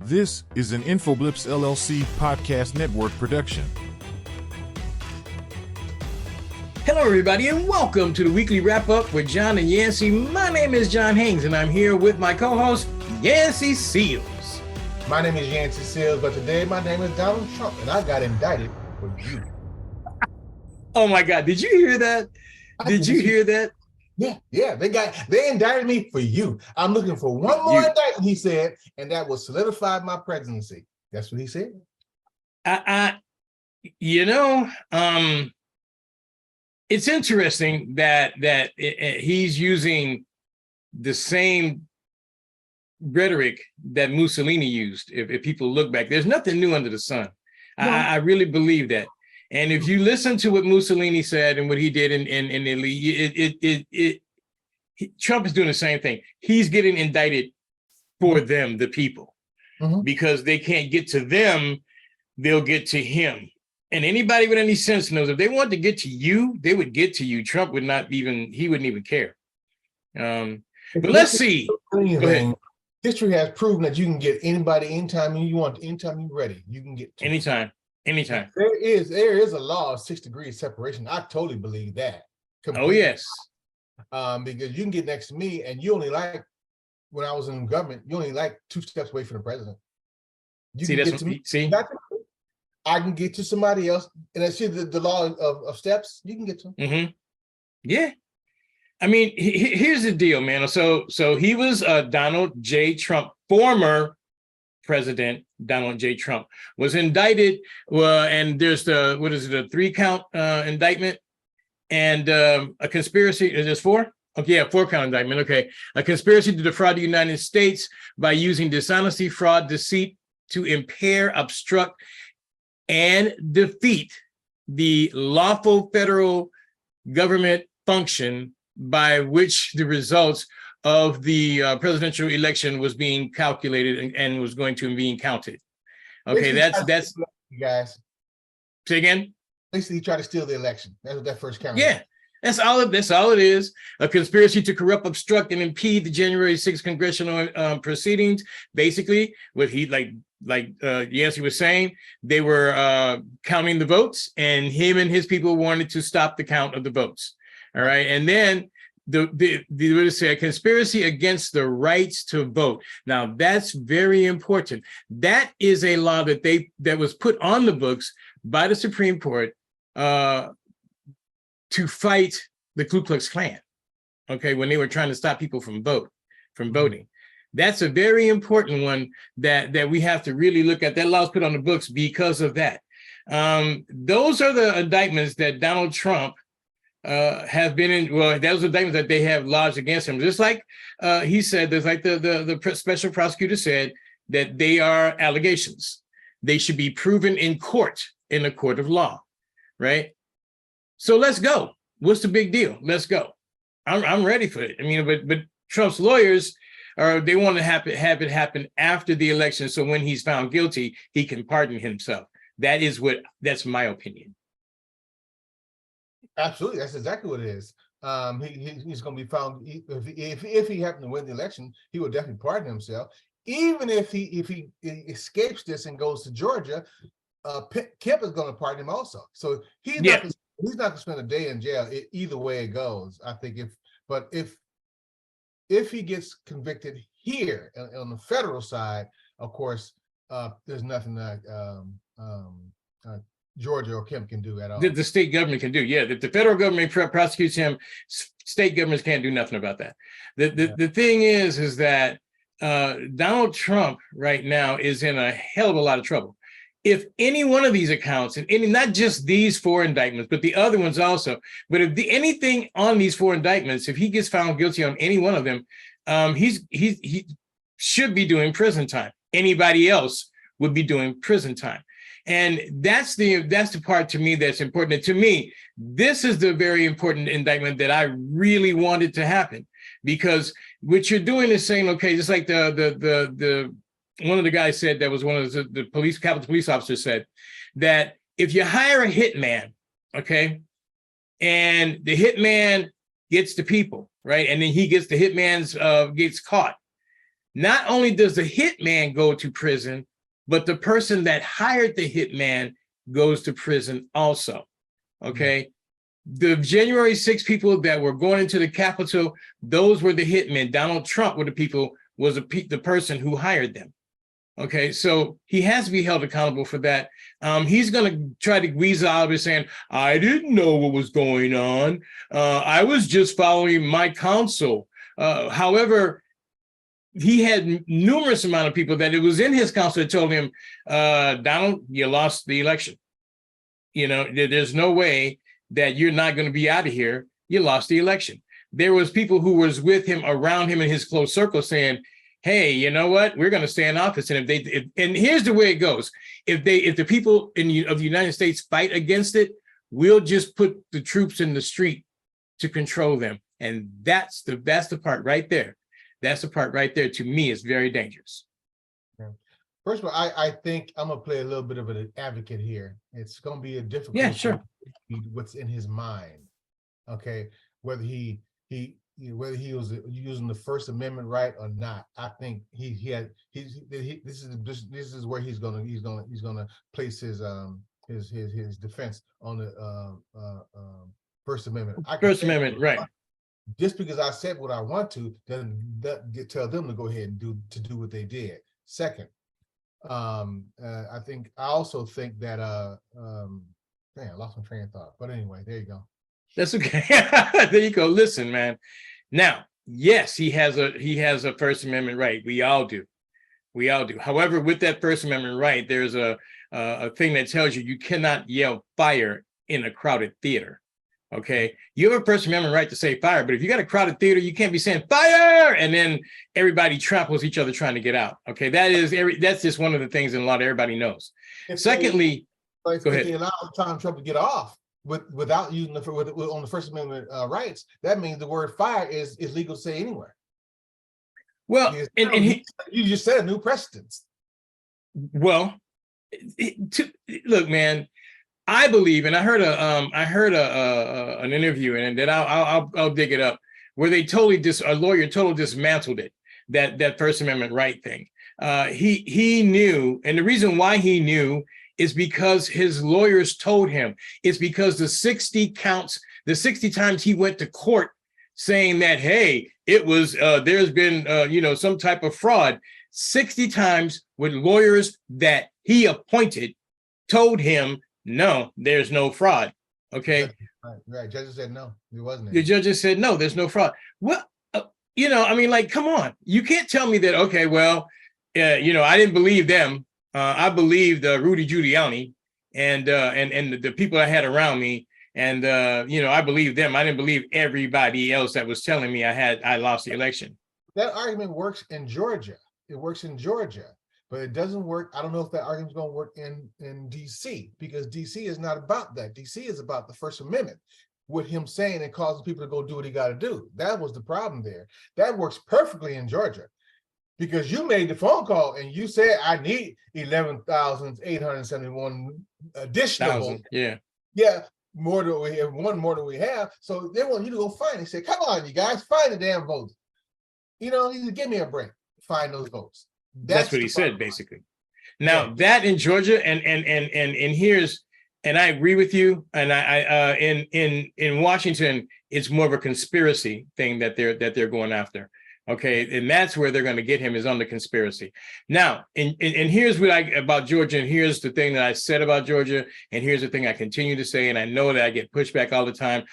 This is an Infoblips LLC podcast network production. Hello, everybody, and welcome to the weekly wrap-up with John and Yancy. My name is John Haynes, and I'm here with my co-host, Yancy Seals. My name is Yancy Seals, but today my name is Donald Trump, and I got indicted for you. Oh, my God. Did you hear that? Did you hear that? Yeah. They indicted me for you. I'm looking for one more indictment, he said, and that will solidify my presidency. That's what he said. It's interesting that he's using the same rhetoric that Mussolini used. If people look back, there's nothing new under the sun. No. I really believe that. And if you listen to what Mussolini said and what he did in Italy, Trump is doing the same thing. He's getting indicted for them, the people, because they can't get to them, they'll get to him. And anybody with any sense knows if they want to get to you, they would get to you. Trump would not even, he wouldn't even care. But let's see. Go ahead. History has proven that you can get anybody anytime you want, anytime you're ready. You can get to anytime. There is a law of 6 degrees separation. I totally believe that. Completely. Oh, yes. Because you can get next to me, and you only like, when I was in government, you only like 2 steps away from the president. You see, can that's get to me. See, I can get to somebody else, and I see the law of steps. You can get to them. Yeah. I mean, here's the deal, man. So he was Donald J. Trump, former President Donald J. Trump was indicted. And there's a 3-count indictment and a conspiracy. Is this 4? Okay, yeah, 4-count indictment. Okay, a conspiracy to defraud the United States by using dishonesty, fraud, deceit to impair, obstruct, and defeat the lawful federal government function by which the results of the presidential election was being calculated and was going to be counted. Okay, that's you guys. Say again. Basically, he tried to steal the election. That's what that first count. Yeah, that's all it is. A conspiracy to corrupt, obstruct, and impede the January 6th congressional proceedings. Basically, what he like Yancy was saying, they were counting the votes, and him and his people wanted to stop the count of the votes. All right, and then a conspiracy against the rights to vote. Now that's very important. That is a law that was put on the books by the Supreme Court to fight the Ku Klux Klan. Okay, when they were trying to stop people from voting. That's a very important one that we have to really look at. That law is put on the books because of that. Those are the indictments that Donald Trump have been in. Well, those are indictments that they have lodged against him. Just like he said, there's like the special prosecutor said that they are allegations. They should be proven in court, in a court of law, right? So let's go. What's the big deal? Let's go. I'm ready for it. I mean, but Trump's lawyers they want to have it happen after the election, so when he's found guilty, he can pardon himself. That's my opinion. Absolutely, that's exactly what it is. He's going to be found if he happened to win the election, he would definitely pardon himself. Even if he escapes this and goes to Georgia, Kemp is going to pardon him also. So he's not going to spend a day in jail either way it goes. I think if he gets convicted here on the federal side, of course, there's nothing that Georgia or Kemp can do at all. The state government can do. Yeah, if the federal government prosecutes him, state governments can't do nothing about that. The thing is that Donald Trump right now is in a hell of a lot of trouble. If any one of these accounts, and not just these 4 indictments, but the other ones also, but if anything on these 4 indictments, if he gets found guilty on any one of them, he should be doing prison time. Anybody else would be doing prison time. And that's the part to me that's important. And to me, this is the very important indictment that I really wanted to happen, because what you're doing is saying, okay, just like the one of the guys said, that was one of the Capitol police officers said, that if you hire a hitman, okay, and the hitman gets the people, right, and then he gets the hitman's gets caught, not only does the hitman go to prison, but the person that hired the hitman goes to prison also. Okay. The January 6 people that were going into the Capitol, those were the hitmen. Donald Trump were the people, was the person who hired them. Okay, so he has to be held accountable for that. He's going to try to weasel out of it saying, I didn't know what was going on. I was just following my counsel. However, he had numerous amount of people that it was in his counsel that told him, Donald, you lost the election. You know, there's no way that you're not going to be out of here. You lost the election. There was people who was with him, around him in his close circle saying, hey, you know what? We're going to stay in office. And and here's the way it goes. If the people of the United States fight against it, we'll just put the troops in the street to control them. And that's the part right there. That's the part right there. To me, is very dangerous. First of all, I think I'm gonna play a little bit of an advocate here. It's gonna be a difficult. Yeah, sure. What's in his mind? Okay, whether he was using the First Amendment right or not, I think this is where he's gonna place his defense on the First Amendment. First Amendment, right? Just because I said what I want to, doesn't tell them to go ahead and do what they did. Second, I also think that I lost my train of thought. But anyway, there you go. That's okay. There you go. Listen, man. Now, yes, he has a First Amendment right. We all do. We all do. However, with that First Amendment right, there's a thing that tells you cannot yell fire in a crowded theater. Okay, you have a First Amendment right to say fire, but if you got a crowded theater, you can't be saying fire and then everybody tramples each other trying to get out. Okay, that's just one of the things in law that everybody knows. Secondly, go ahead. If they allow Donald Trump to get off without using on the First Amendment rights, that means the word fire is legal to say anywhere. Well, you just said a new precedence. Well, look, man. I believe, and I heard an interview, and then I'll dig it up, where they a lawyer totally dismantled it, that First Amendment right thing. He knew, and the reason why he knew is because his lawyers told him. It's because the 60 times he went to court saying that, hey, it was there's been some type of fraud. 60 times with lawyers that he appointed told him, no, there's no fraud. Okay. Right. Judges said no, there wasn't. The judges said no, there's no fraud. Well, I mean, like, come on. You can't tell me that, okay, well, I didn't believe them. I believed Rudy Giuliani and the people I had around me. And, I believed them. I didn't believe everybody else that was telling me I lost the election. That argument works in Georgia. It works in Georgia. But it doesn't work. I don't know if that argument's going to work in DC, because DC is not about that. DC is about the First Amendment, with him saying and causing people to go do what he got to do. That was the problem there. That works perfectly in Georgia, because you made the phone call and you said, I need 11,871 additional votes. Yeah. Yeah, more than we have, one more than we have. So they want you to go find it. They said, come on, you guys, find the damn votes. You give me a break. Find those votes. That's what he said, basically. Now that in Georgia, and here's, and I agree with you. And I in Washington, it's more of a conspiracy thing that they're going after. Okay, and that's where they're going to get him, is on the conspiracy. Now, and here's what about Georgia, and here's the thing that I said about Georgia, and here's the thing I continue to say, and I know that I get pushback all the time.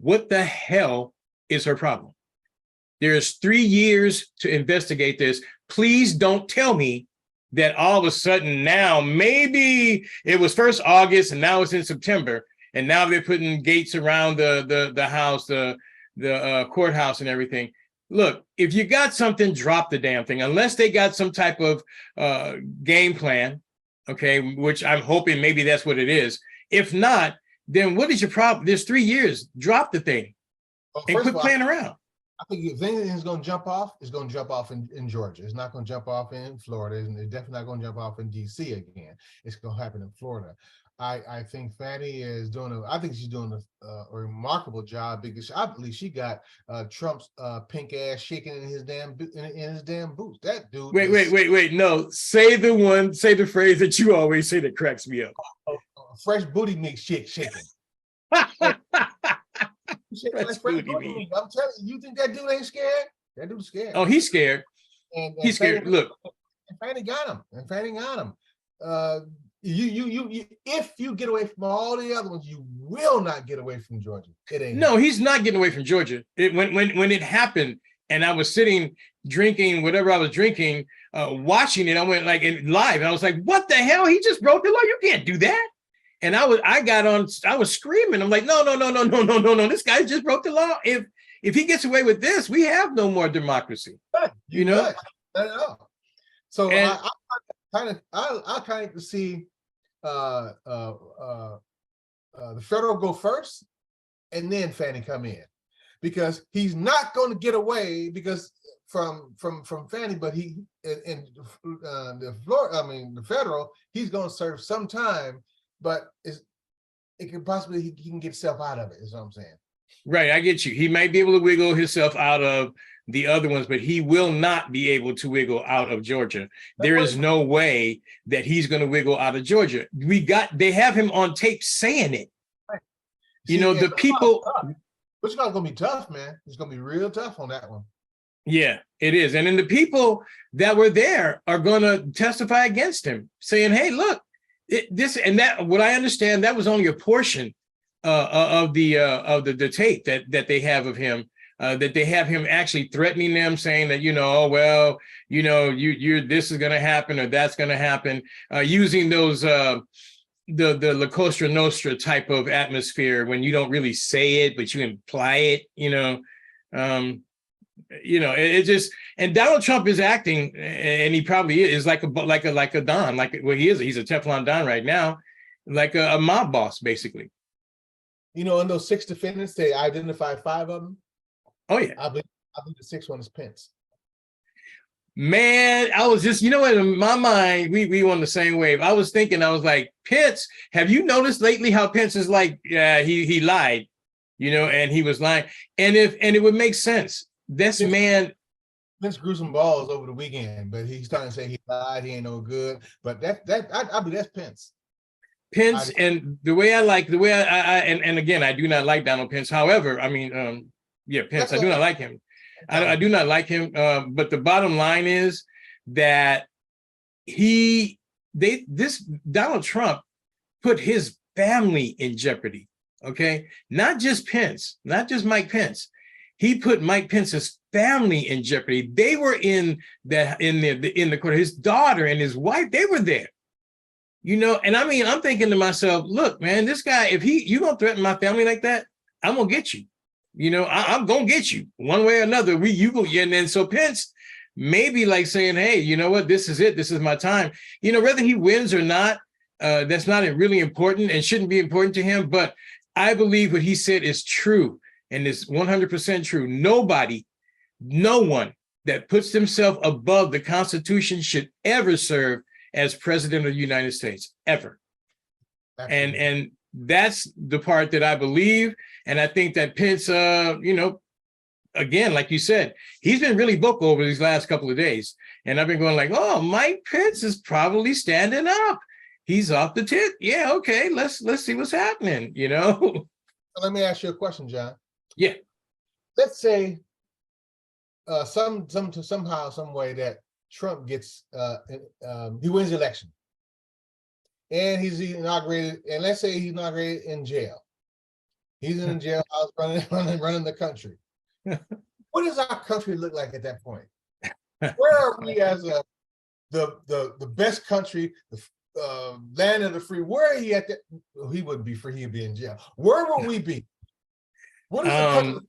What the hell is her problem? There's 3 years to investigate this. Please don't tell me that all of a sudden now, maybe it was first August and now it's in September, and now they're putting gates around the house, the courthouse and everything. Look, if you got something, drop the damn thing, unless they got some type of game plan, okay, which I'm hoping maybe that's what it is. If not, then what is your problem? There's 3 years. Drop the thing and quit playing around. I think if anything is going to jump off, it's going to jump off in Georgia. It's not going to jump off in Florida. It's definitely not going to jump off in DC again. It's going to happen in Florida. I think Fannie is I think she's doing a remarkable job, because I believe she got Trump's pink ass shaking in his damn boots. That dude. Wait. No, say the phrase that you always say that cracks me up. Fresh booty meat shaking. Fresh booty meat. I'm telling you, you think that dude ain't scared? That dude's scared. Oh, he's scared. And he's scared. Look. And Fannie got him. You if you get away from all the other ones, you will not get away from Georgia. It ain't. No, he's not getting away from Georgia. When it happened, and I was sitting drinking whatever I was drinking, watching it, I went like in live, and I was like, "What the hell? He just broke the law. You can't do that." And I was screaming. I'm like, no. This guy just broke the law. If he gets away with this, we have no more democracy. You know? Not at all. So I kind of see the federal go first, and then Fannie come in, because he's not going to get away because from Fannie, but he in the federal, he's going to serve some time, but it could possibly he can get himself out of it. Is what I'm saying. Right, I get you. He might be able to wiggle himself out of the other ones, but he will not be able to wiggle out of Georgia. There is no way that he's going to wiggle out of Georgia. They have him on tape saying it. Right. You know, the people. But it's not going to be tough, man. It's going to be real tough on that one. Yeah, it is. And then the people that were there are going to testify against him, saying, "Hey, look, this and that." What I understand, that was only a portion of the tape that they have of him. That they have him actually threatening them, saying that, well, this is going to happen or that's going to happen, using those the La Cosa Nostra type of atmosphere, when you don't really say it but you imply it. It just, and Donald Trump is acting, and he probably is like a Don, he is. He's a Teflon Don right now, like a mob boss, basically. In those 6 defendants, they identified 5 of them. Oh yeah, I believe the 6th one is Pence. Man, I was just, what, in my mind, we on the same wave. I was like, Pence, have you noticed lately how Pence is like, he lied, and he was lying, and it would make sense. This man, Pence grew some balls over the weekend, but he's starting to say he lied, he ain't no good. But I believe that's Pence. And the way and again, I do not like Donald Pence. However, Pence, I do not like him. I do not like him. But the bottom line is that Donald Trump put his family in jeopardy. Okay, not just Pence, not just Mike Pence. He put Mike Pence's family in jeopardy. They were in the court. His daughter and his wife, they were there. And I'm thinking to myself, look, man, this guy, if you gonna threaten my family like that, I'm gonna get you. I'm gonna get you one way or another. And then so Pence maybe like saying, hey, you know what, this is it. This is my time. Whether he wins or not, that's not really important and shouldn't be important to him. But I believe what he said is true, and is 100% true. No one that puts themselves above the Constitution should ever serve as president of the United States, ever. Absolutely. And that's the part that I believe. And I think that Pence, again, like you said, he's been really vocal over these last couple of days. And I've been going like, oh, Mike Pence is probably standing up. He's off the tit. Yeah, okay, let's see what's happening, Let me ask you a question, John. Yeah. Let's say somehow, some way that Trump gets he wins the election, and he's inaugurated, and let's say he's inaugurated in jail. He's in the jailhouse running the country. What does our country look like at that point? Where are we as the best country, the land of the free? Where are he at? He wouldn't be free. He'd be in jail. Where would we be? What is the country?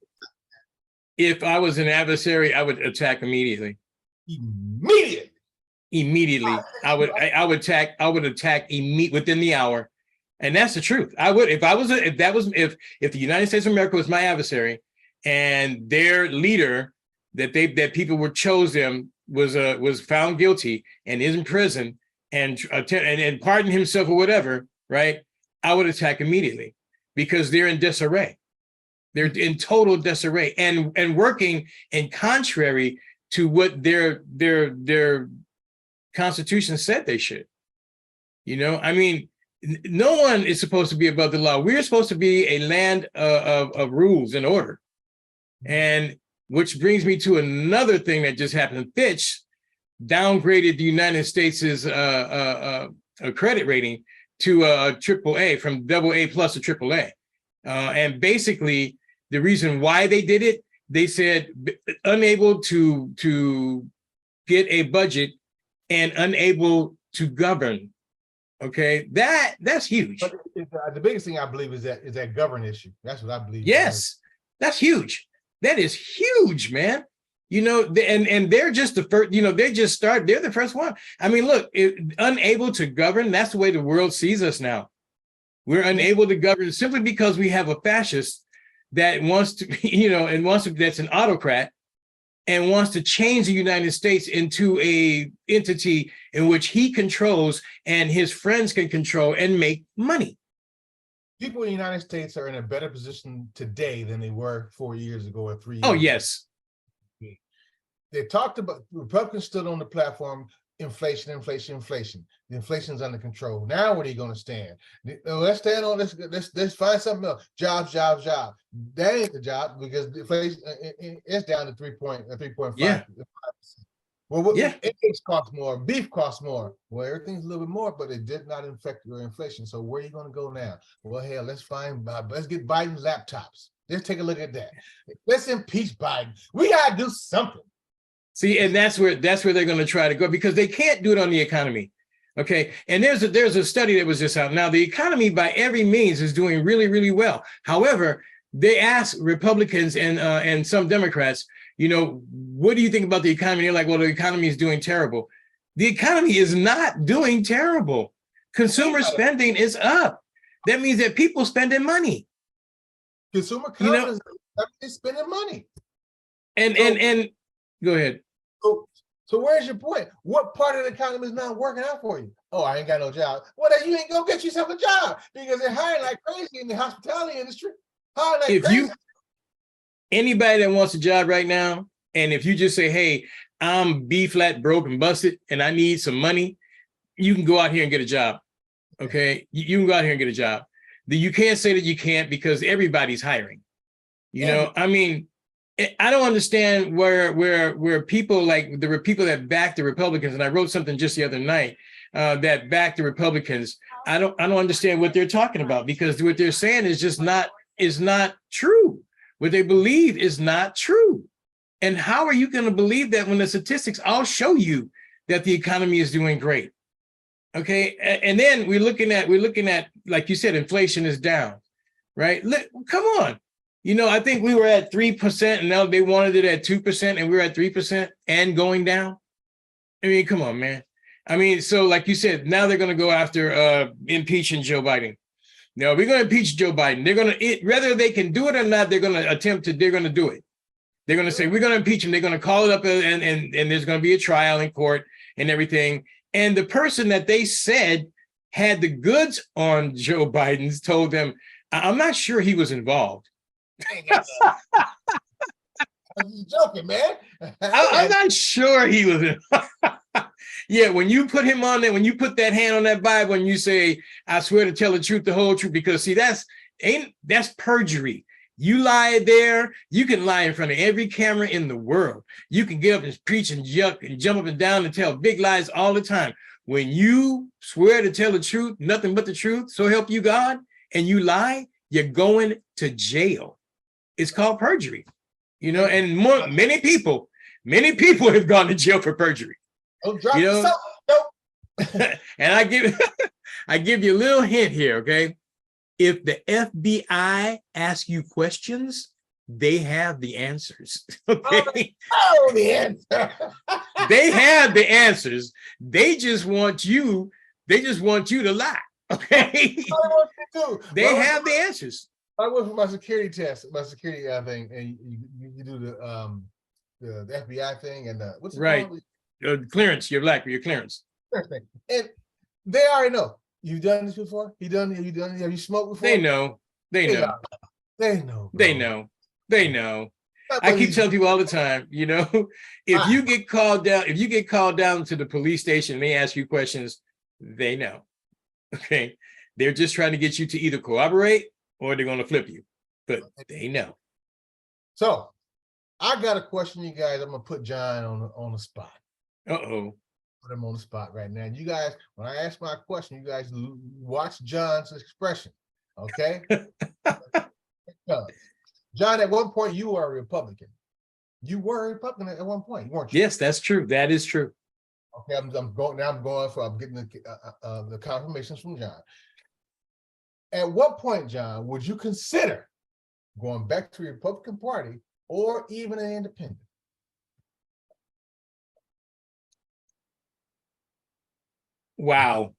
If I was an adversary, I would attack immediately. Immediately. I would attack within the hour. And that's the truth. I would, if the United States of America was my adversary and their leader that people were chose them was found guilty and is in prison and pardoned himself or whatever, right? I would attack immediately because they're in disarray. They're in total disarray and working in contrary to what their constitution said they should. You know, I mean, no one is supposed to be above the law. We're supposed to be a land of rules and order. And which brings me to another thing that just happened. Fitch downgraded the United States' credit rating to AAA, from AA+ to AAA. And basically, the reason why they did it, they said unable to get a budget and unable to govern. Okay, that's huge. But the biggest thing I believe is that govern issue. That's what I believe. Yes, that's huge. That is huge, man. You know, and they're just the first. You know, they just started. They're the first one. I mean, look, unable to govern. That's the way the world sees us now. We're unable to govern simply because we have a fascist that wants to, you know, that's an autocrat and wants to change the United States into a entity in which he controls and his friends can control and make money. People in the United States are in a better position today than they were 4 years ago or 3 years Oh, ago. yes. They talked about, Republicans stood on the platform, inflation. The inflation's under control. Now, what are you going to stand? Let's stand on this. Let's find something else. Jobs. That ain't the job because the inflation is down to 3.5. Yeah. Well, Yeah. eggs cost more, beef costs more. Well, everything's a little bit more, but it did not affect your inflation. So where are you going to go now? Well, hell, let's get Biden's laptops. Let's take a look at that. Let's impeach Biden. We got to do something. See, and that's where they're going to try to go because they can't do it on the economy. Okay, and there's a study that was just out. Now, the economy by every means is doing really, really well. However, they asked Republicans and some Democrats, you know, what do you think about the economy? They're like, well, the economy is doing terrible. The economy is not doing terrible. Consumer spending is up. That means that people spending money. Consumer confidence is spending money. And go ahead. So where's your point? What part of the economy is not working out for you? Oh, I ain't got no job. Well, then you ain't gonna get yourself a job because they're hiring like crazy in the hospitality industry. Anybody that wants a job right now, and if you just say, hey, I'm B flat broke and busted and I need some money, you can go out here and get a job. Okay, you can go out here and get a job. You can't say that you can't because everybody's hiring. You know, I mean, I don't understand where people like there were people that backed the Republicans, and I wrote something just the other night that backed the Republicans. I don't understand what they're talking about because what they're saying is just not true. What they believe is not true. And how are you going to believe that when the statistics all show you that the economy is doing great? Okay, and then we're looking at like you said, inflation is down, right? Come on. You know, I think we were at 3% and now they wanted it at 2% and we were at 3% and going down. I mean, come on, man. I mean, so like you said, now they're going to go after impeaching Joe Biden. No, we're going to impeach Joe Biden. They're going to, whether they can do it or not, they're going to they're going to do it. They're going to say, we're going to impeach him. They're going to call it up and there's going to be a trial in court and everything. And the person that they said had the goods on Joe Biden's told them, I'm not sure he was involved. I'm just joking, man. I'm not sure he was. Yeah, when you put him on there, when you put that hand on that Bible and you say, I swear to tell the truth, the whole truth, because see, that's perjury. You lie there, you can lie in front of every camera in the world. You can get up and preach and jump up and down and tell big lies all the time. When you swear to tell the truth, nothing but the truth, so help you God, and you lie, you're going to jail. It's called perjury, you know, and many people have gone to jail for perjury. Oh, drop you know? Nope. And I give you a little hint here, okay? If the FBI asks you questions, they have the answers. Okay? Oh, the answer. They have the answers. They just want you to lie. Okay? What do you want to do? They have the answers. I went for my security test, my security thing, and you do the FBI thing and what's it Right. called? Clearance, your clearance. Thing. And they already know. You've done this before? Have you smoked before? They know. They know. They know. They know. They know. I keep telling people all the time, you know, if you get called down to the police station and they ask you questions, they know. Okay. They're just trying to get you to either corroborate or they're going to flip you, but they know. So I got a question, you guys. I'm going to put John on the spot. Uh-oh. Put him on the spot right now. You guys, when I ask my question, you guys watch John's expression. Okay. John, at one point you were a Republican. You were a Republican at one point, weren't you? Yes, that's true. That is true. Okay, I'm getting the confirmations from John. At what point, John, would you consider going back to the Republican Party or even an independent? Wow.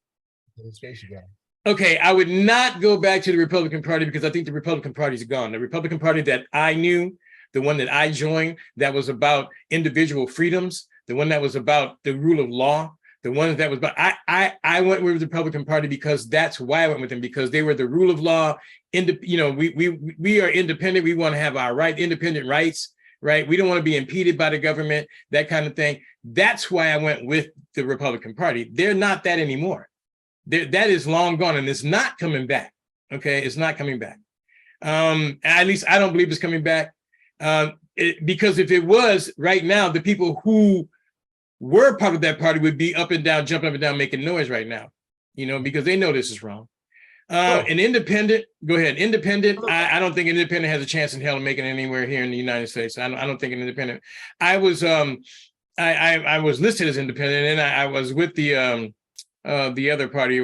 Space you got. Okay, I would not go back to the Republican Party because I think the Republican Party is gone. The Republican Party that I knew, the one that I joined, that was about individual freedoms, the one that was about the rule of law, the one that was about, I went with the Republican Party because that's why I went with them, because they were the rule of law. You know, we are independent. We want to have our independent rights, right? We don't want to be impeded by the government, that kind of thing. That's why I went with the Republican Party. They're not that anymore. That is long gone and it's not coming back. Okay, it's not coming back. At least I don't believe it's coming back. Because if it was right now, the people who were part of that party would be up and down, jumping up and down, making noise right now, you know, because they know this is wrong. An independent, go ahead. Independent, I don't think an independent has a chance in hell of making it anywhere here in the United States. I don't think an independent. I was listed as independent and I was with the other party,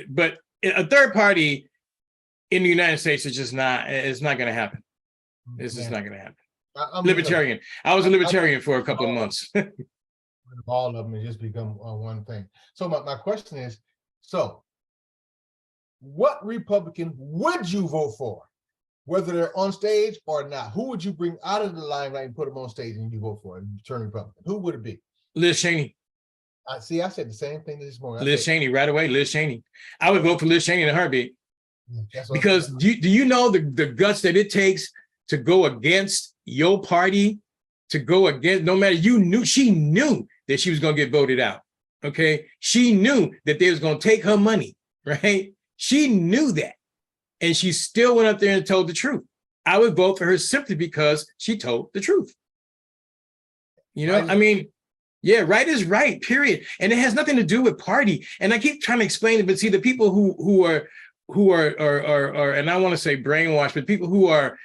but a third party in the United States is just not, it's not going to happen. It's just not going to happen. I'm libertarian. I was a libertarian for a couple of months. All of them and just become one thing. So my question is, so what Republican would you vote for, whether they're on stage or not? Who would you bring out of the limelight and put them on stage and you vote for and turn Republican? Who would it be? Liz Cheney. I said the same thing this morning. Liz Cheney, right away. Liz Cheney. I would vote for Liz Cheney in a heartbeat. Because do you know the guts that it takes to go against your party, to go against, no matter, she knew that she was going to get voted out. Okay. She knew that they was going to take her money, right? She knew that. And she still went up there and told the truth. I would vote for her simply because she told the truth. You know, I mean, yeah, right is right, period. And it has nothing to do with party. And I keep trying to explain it, but see, the people who are, and I want to say brainwashed, but people who are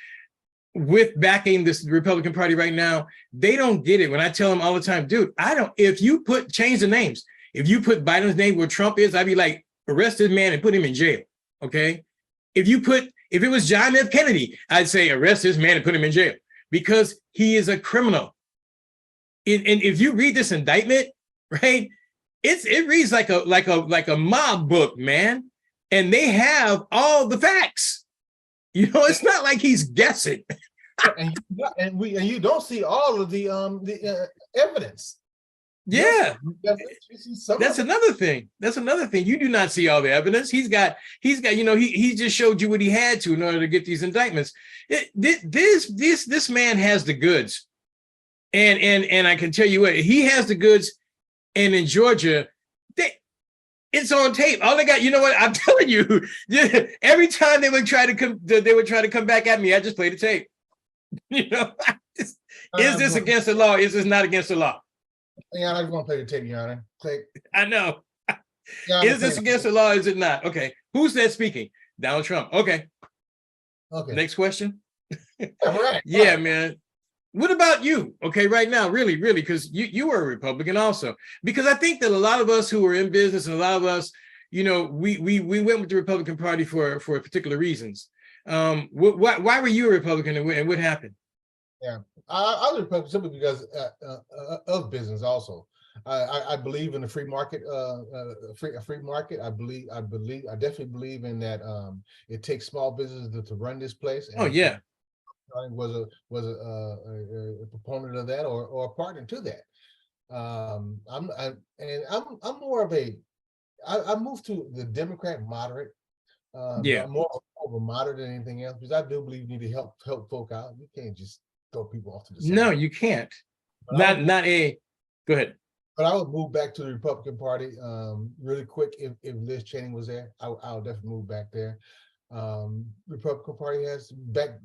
with backing this Republican Party right now, they don't get it. When I tell them all the time, dude, if you change the names, if you put Biden's name where Trump is, I'd be like, arrest this man and put him in jail. Okay. If it was John F. Kennedy, I'd say arrest this man and put him in jail because he is a criminal. And if you read this indictment, right, it reads like a mob book, man. And they have all the facts. You know, it's not like he's guessing. and you don't see all of the evidence. Yeah, that's another thing. That's another thing. You do not see all the evidence. He's got. You know, he just showed you what he had to in order to get these indictments. This man has the goods, and I can tell you what, he has the goods. And in Georgia, it's on tape. All they got, you know what? I'm telling you, every time they would try to come back at me, I just play the tape. You know, is this against the law? Is this not against the law? Yeah, I just want to play the tape, Your Honor. I know. Is this against the law? Is it not? Okay. Who's that speaking? Donald Trump. Okay. Okay. Next question. Right. Yeah, man. What about you? Okay, right now, really, because you are a Republican also. Because I think that a lot of us who are in business and a lot of us, you know, we went with the Republican Party for particular reasons. Why were you a Republican and what happened? Yeah, I was a Republican simply because of business also. I believe in the free market, a free market. I definitely believe in that. It takes small businesses to run this place. Oh And yeah. I was a proponent of that, or a partner to that. I'm more of a, I moved to the Democrat moderate. Yeah. More of a moderate than anything else, because I do believe you need to help folk out. You can't just throw people off to the side. No, you can't. But Not a. Go ahead. But I would move back to the Republican Party really quick if Liz Cheney was there. I'll definitely move back there. Republican Party the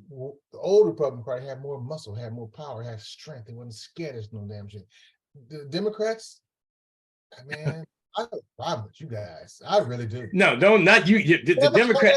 old Republican Party had more muscle, had more power, had strength. They wasn't scared of no damn shit. The Democrats, man, I have a problem with you guys. I really do. No, not you. The Democrat.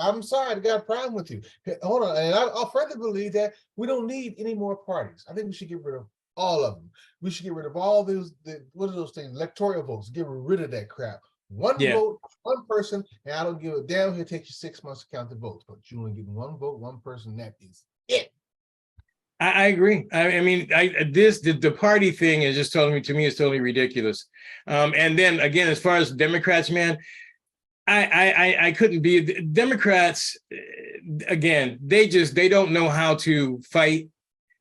I'm sorry, I got a problem with you. Hold on, and I'll further believe that we don't need any more parties. I think we should get rid of all of them. We should get rid of all those, what are those things? Electoral votes. Get rid of that crap. One vote, one person, and I don't give a damn if it takes you 6 months to count the votes, but you only get one vote, one person. That is it. I agree. I mean, the party thing is just to me is totally ridiculous. And then again, as far as Democrats, man, I couldn't be Democrats. Again, they don't know how to fight.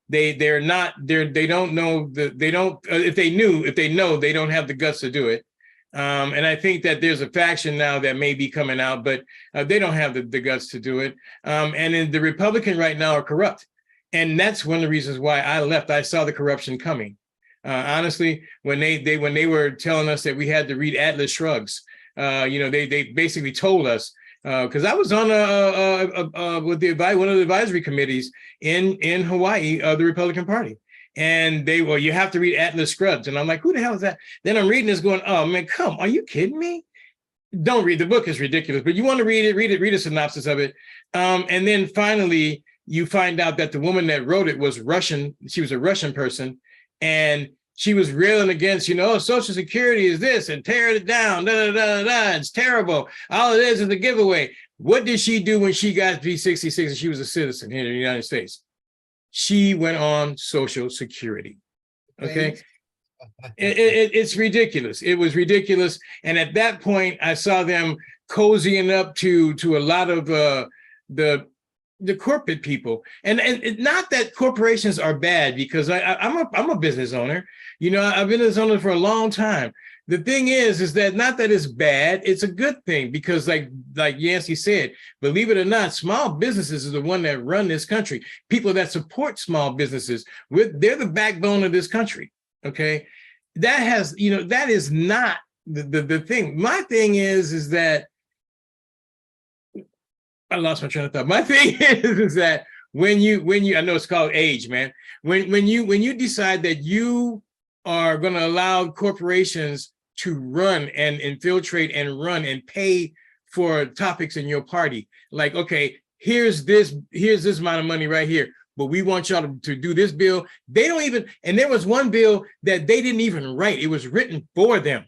They don't know if they know, they don't have the guts to do it. And I think that there's a faction now that may be coming out, but they don't have the guts to do it. And then the Republican right now are corrupt. And that's one of the reasons why I left. I saw the corruption coming. Honestly, when they were telling us that we had to read Atlas Shrugs, they basically told us, because I was on with one of the advisory committees in Hawaii of the Republican Party. And you have to read Atlas Scrubs. And I'm like, who the hell is that? Then I'm reading this going, oh man, are you kidding me? Don't read the book, is ridiculous, but you want to read a synopsis of it. And then finally, you find out that the woman that wrote it was Russian. She was a Russian person. And she was railing against, Social Security is this and tearing it down. It's terrible. All it is a giveaway. What did she do when she got to be 66 and she was a citizen here in the United States? She went on Social Security. Okay. It's ridiculous. It was ridiculous. And at that point, I saw them cozying up to a lot of the corporate people, and not that corporations are bad, because I'm a business owner. I've been a business owner for a long time. The thing is that not that it's bad, it's a good thing, because like Yancy said, believe it or not, small businesses is the one that run this country. People that support small businesses, they're the backbone of this country. Okay, that is not the thing. My thing is that I lost my train of thought. My thing is that when you, I know it's called age, man. When you decide that you are going to allow corporations to run and infiltrate and run and pay for topics in your party, like, okay, here's this amount of money right here, but we want y'all to do this bill. They don't even, and there was one bill that they didn't even write. It was written for them.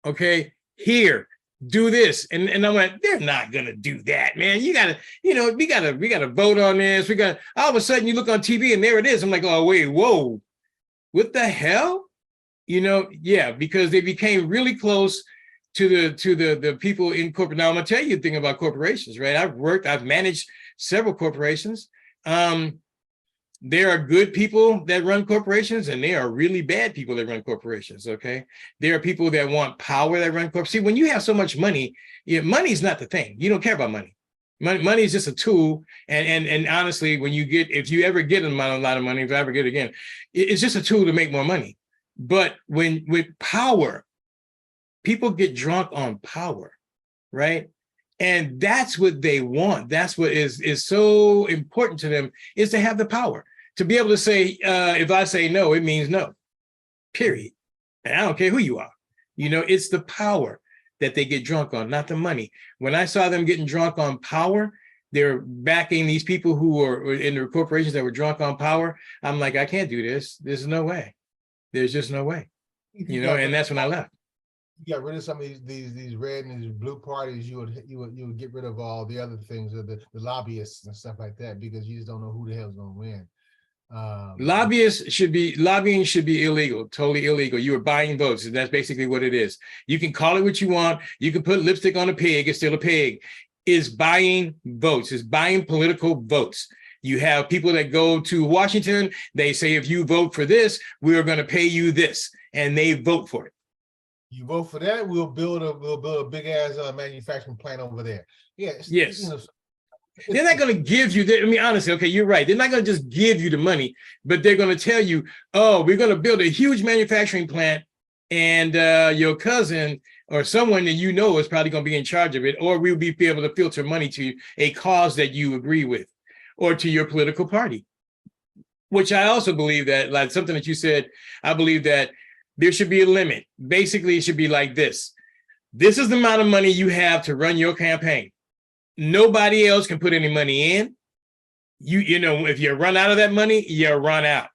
Okay, here, do this. And I'm like, they're not gonna do that, man. You gotta, we gotta vote on this. All of a sudden you look on TV and there it is. I'm like, oh wait, whoa, what the hell? Yeah, because they became really close to the people in corporate. Now I'm gonna tell you a thing about corporations, right? I've managed several corporations. There are good people that run corporations, and there are really bad people that run corporations, okay? There are people that want power that run corporations. See, when you have so much money, money's not the thing. You don't care about money. Money is just a tool. And honestly, if you ever get a lot of money, if I ever get it again, it's just a tool to make more money. But with power, people get drunk on power, right? And that's what they want. That's what is so important to them, is to have the power. To be able to say, if I say no, it means no, period. And I don't care who you are. It's the power that they get drunk on, not the money. When I saw them getting drunk on power, they're backing these people who are in the corporations that were drunk on power. I'm like, I can't do this. There's no way. There's just no way. And that's when I left. You got rid of some of these red and these blue parties, you would get rid of all the other things, of the lobbyists and stuff like that, because you just don't know who the hell's gonna win. Lobbying should be illegal, totally illegal. You are buying votes, and that's basically what it is. You can call it what you want. You can put lipstick on a pig, it's still a pig. It's buying votes, it's buying political votes. You have people that go to Washington, they say, if you vote for this, we are going to pay you this, and they vote for it. You vote for that, we'll build a big ass manufacturing plant over there. Yes. Yes. You know, they're not going to give you, I mean, honestly, okay, you're right. They're not going to just give you the money, but they're going to tell you, oh, we're going to build a huge manufacturing plant, and your cousin or someone that you know is probably going to be in charge of it, or we'll be able to filter money to a cause that you agree with or to your political party. Which I also believe that, like something that you said, I believe that there should be a limit. Basically, it should be like this. This is the amount of money you have to run your campaign. Nobody else can put any money in. You know, if you run out of that money, you run out.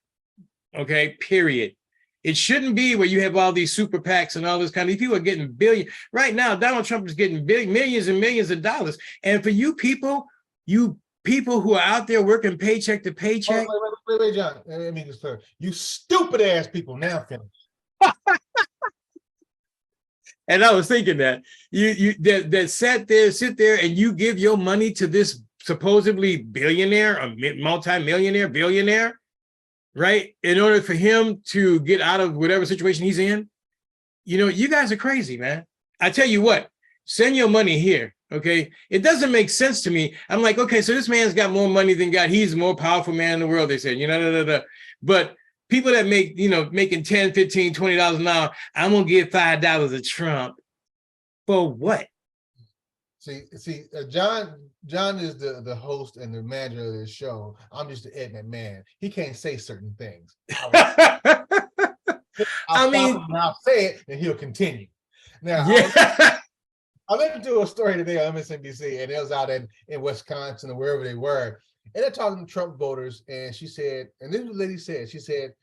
Okay, period. It shouldn't be where you have all these super PACs and all this kind of people are getting billions. Right now, Donald Trump is getting millions and millions of dollars. And for you people who are out there working paycheck to paycheck. Wait, John. Let me just clear. You stupid ass people. Now finish. And I was thinking that that sit there and you give your money to this supposedly billionaire, a multi-millionaire, billionaire, right? In order for him to get out of whatever situation he's in. You know, you guys are crazy, man. I tell you what, send your money here, okay? It doesn't make sense to me. I'm like, okay, so this man's got more money than God. He's the more powerful man in the world, they said, But people that make, making $10, $15, $20 an hour, I'm going to give $5 to Trump. For what? See, John is the host and the manager of this show. I'm just the editing man. He can't say certain things. I'll say it and he'll continue. Now, yeah. I listened to a story today on MSNBC, and it was out in Wisconsin or wherever they were. And they're talking to Trump voters, and she said, and this is what the lady said, she said,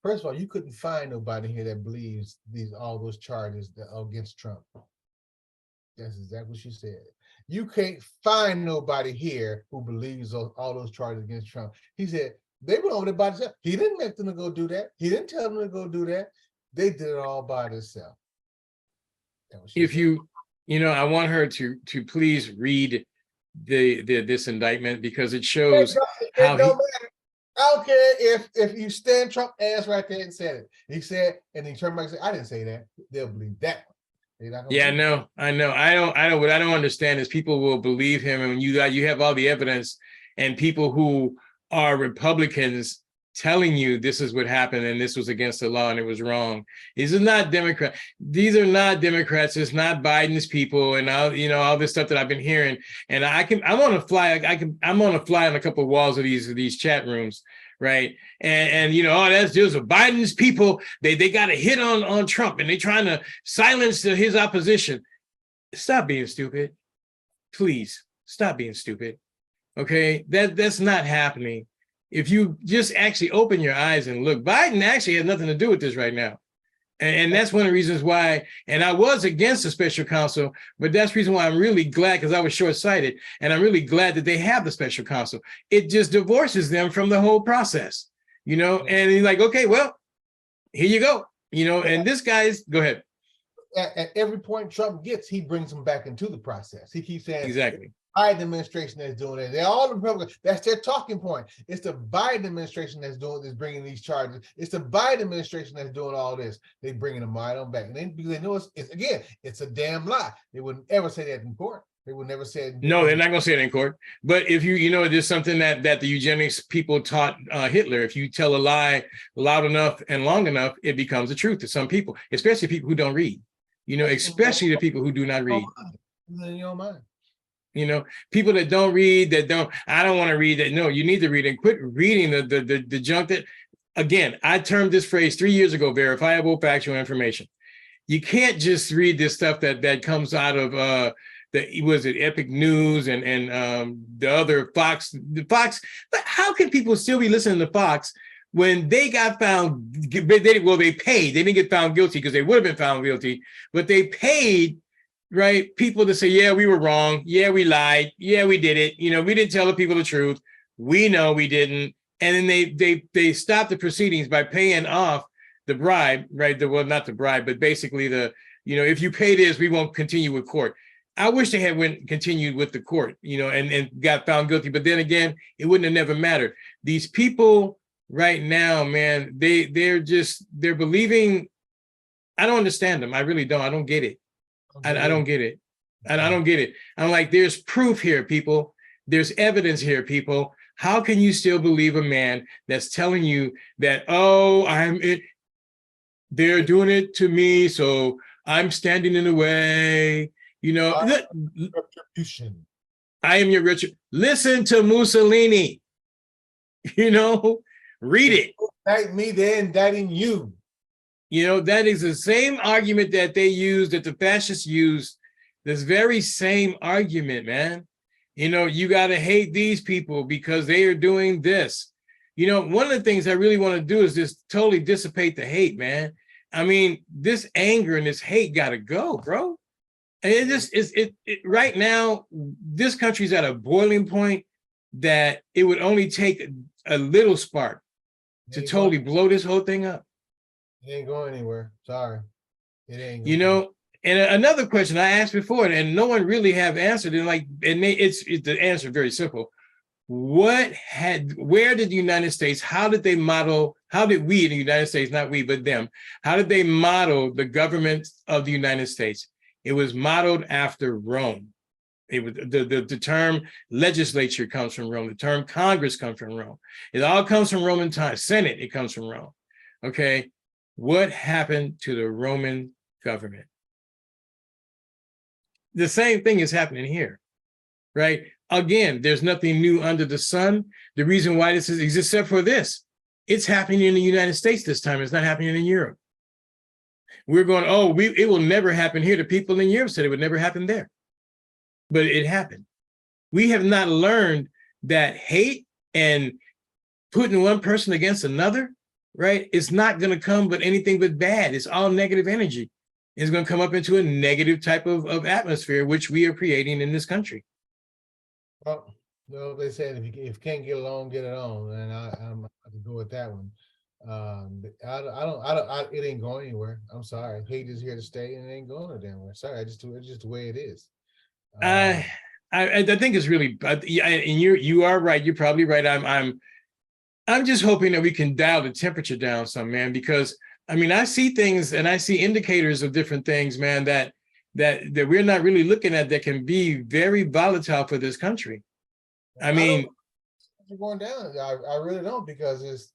first of all, you couldn't find nobody here that believes all those charges against Trump. That's exactly what she said. You can't find nobody here who believes all those charges against Trump. He said, they went over there by themselves. He didn't make them to go do that. He didn't tell them to go do that. They did it all by themselves. If you, I want her to please read this indictment, because it shows how I don't care if you stand Trump ass right there and said it. He said, and he turned back and said, I didn't say that. They'll believe that. Yeah, no, I know. What I don't understand is people will believe him, and you have all the evidence, and people who are Republicans telling you this is what happened and this was against the law and it was wrong. These are not Democrats. These are not Democrats. It's not Biden's people and all this stuff that I've been hearing. And I'm on a fly on a couple of walls of these chat rooms, right? And that's just Biden's people. They got a hit on Trump and they're trying to silence his opposition. Stop being stupid. Please stop being stupid. Okay, that's not happening. If you just actually open your eyes and look, Biden actually has nothing to do with this right now. And that's one of the reasons why, and I was against the special counsel, but that's the reason why I'm really glad, because I was short-sighted, and I'm really glad that they have the special counsel. It just divorces them from the whole process, and he's like, okay, well, here you go, and this guy's, go ahead. At every point Trump gets, he brings them back into the process. He keeps saying, exactly. Biden administration that's doing it. They're all the Republicans. That's their talking point. It's the Biden administration that's bringing these charges. It's the Biden administration that's doing all this. They're bringing them right on back. And because they know it's a damn lie. They wouldn't ever say that in court. They would never say it. No, they're not going to say it in court. But if there's something that the eugenics people taught Hitler. If you tell a lie loud enough and long enough, it becomes the truth to some people, especially people who don't read. Especially the people who do not read. In your mind. People that don't read, I don't want to read that. No, you need to read and quit reading the junk that, again, I termed this phrase 3 years ago, verifiable factual information. You can't just read this stuff that comes out of Epic News and the other Fox. But how can people still be listening to Fox when they got found? They paid. They didn't get found guilty because they would have been found guilty, but they paid. Right, people to say, yeah, we were wrong. Yeah, we lied. Yeah, we did it. We didn't tell the people the truth. We know we didn't. and then they stop the proceedings by paying off the bribe, right? Well, not the bribe, but basically if you pay this, we won't continue with court. I wish they had continued with the court, and got found guilty. But then again, it wouldn't have never mattered. These people right now, man, they're believing. I don't understand them. I really don't. I don't get it. I don't get it. And I don't get it. I'm like, there's proof here, people. There's evidence here, people. How can you still believe a man that's telling you that, oh, they're doing it to me, so I'm standing in the way, Retribution. I am your Richard. Listen to Mussolini, read it. Indict me, they're indicting you. That is the same argument that they used, that the fascists used, this very same argument, man. You got to hate these people because they are doing this. One of the things I really want to do is just totally dissipate the hate, man. I mean, this anger and this hate got to go, bro. And it just is right now, this country's at a boiling point that it would only take a little spark to totally blow this whole thing up. It ain't going anywhere. Sorry. It ain't. And another question I asked before, and no one really have answered, it's the answer very simple. Where did the United States, how did we in the United States, not we, but them, how did they model the government of the United States? It was modeled after Rome. It was the term legislature comes from Rome. The term Congress comes from Rome. It all comes from Roman time. Senate, it comes from Rome. Okay. What happened to the Roman government? The same thing is happening here, right? Again, there's nothing new under the sun. The reason why this is except for this, it's happening in the United States this time. It's not happening in Europe. We're going, it will never happen here. The people in Europe said it would never happen there, but it happened. We have not learned that hate and putting one person against another, right? It's not going to come but anything but bad. It's all negative energy. It's going to come up into a negative type of atmosphere, which we are creating in this country. Well, they said if you can't get along, get it on, and I'm to go with that one. It ain't going anywhere. I'm sorry. Hate is here to stay, and it ain't going no damn where. Sorry, it's just the way it is. I think it's really, and you are right. You're probably right. I'm just hoping that we can dial the temperature down some, man, because I mean, I see things and I see indicators of different things, man, that we're not really looking at that can be very volatile for this country. I mean, going down. I really don't, because